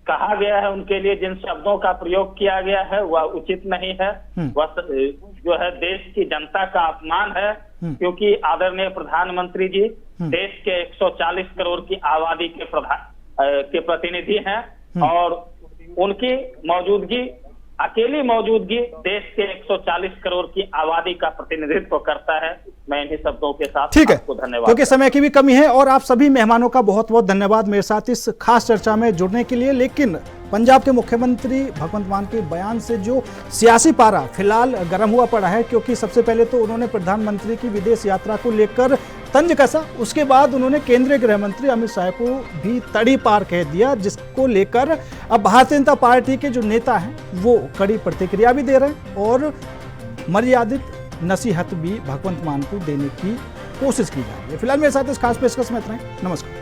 कहा गया है, उनके लिए जिन शब्दों का प्रयोग किया गया है वह उचित नहीं है। वह जो है देश की जनता का अपमान है, क्योंकि आदरणीय प्रधानमंत्री जी देश के 140 करोड़ की आबादी के प्रतिनिधि हैं और उनकी मौजूदगी, अकेली मौजूदगी देश के 140 करोड़ की आबादी का प्रतिनिधित्व करता है। मैं इन्हीं शब्दों के साथ ठीक है, आपको धन्यवाद। क्योंकि समय की भी कमी है और आप सभी मेहमानों का बहुत बहुत धन्यवाद मेरे साथ इस खास चर्चा में जुड़ने के लिए। लेकिन पंजाब के मुख्यमंत्री भगवंत मान के बयान से जो सियासी पारा फिलहाल गर्म हुआ पड़ा है, क्योंकि सबसे पहले तो उन्होंने प्रधानमंत्री की विदेश यात्रा को लेकर तंज कसा, उसके बाद उन्होंने केंद्रीय गृह मंत्री अमित शाह को भी तड़ी पार कह दिया, जिसको लेकर अब भारतीय जनता पार्टी के जो नेता हैं वो कड़ी प्रतिक्रिया भी दे रहे हैं और मर्यादित नसीहत भी भगवंत मान को देने की कोशिश की जा रही है। फिलहाल मेरे साथ इस खास पेशकश में इतना ही। नमस्कार।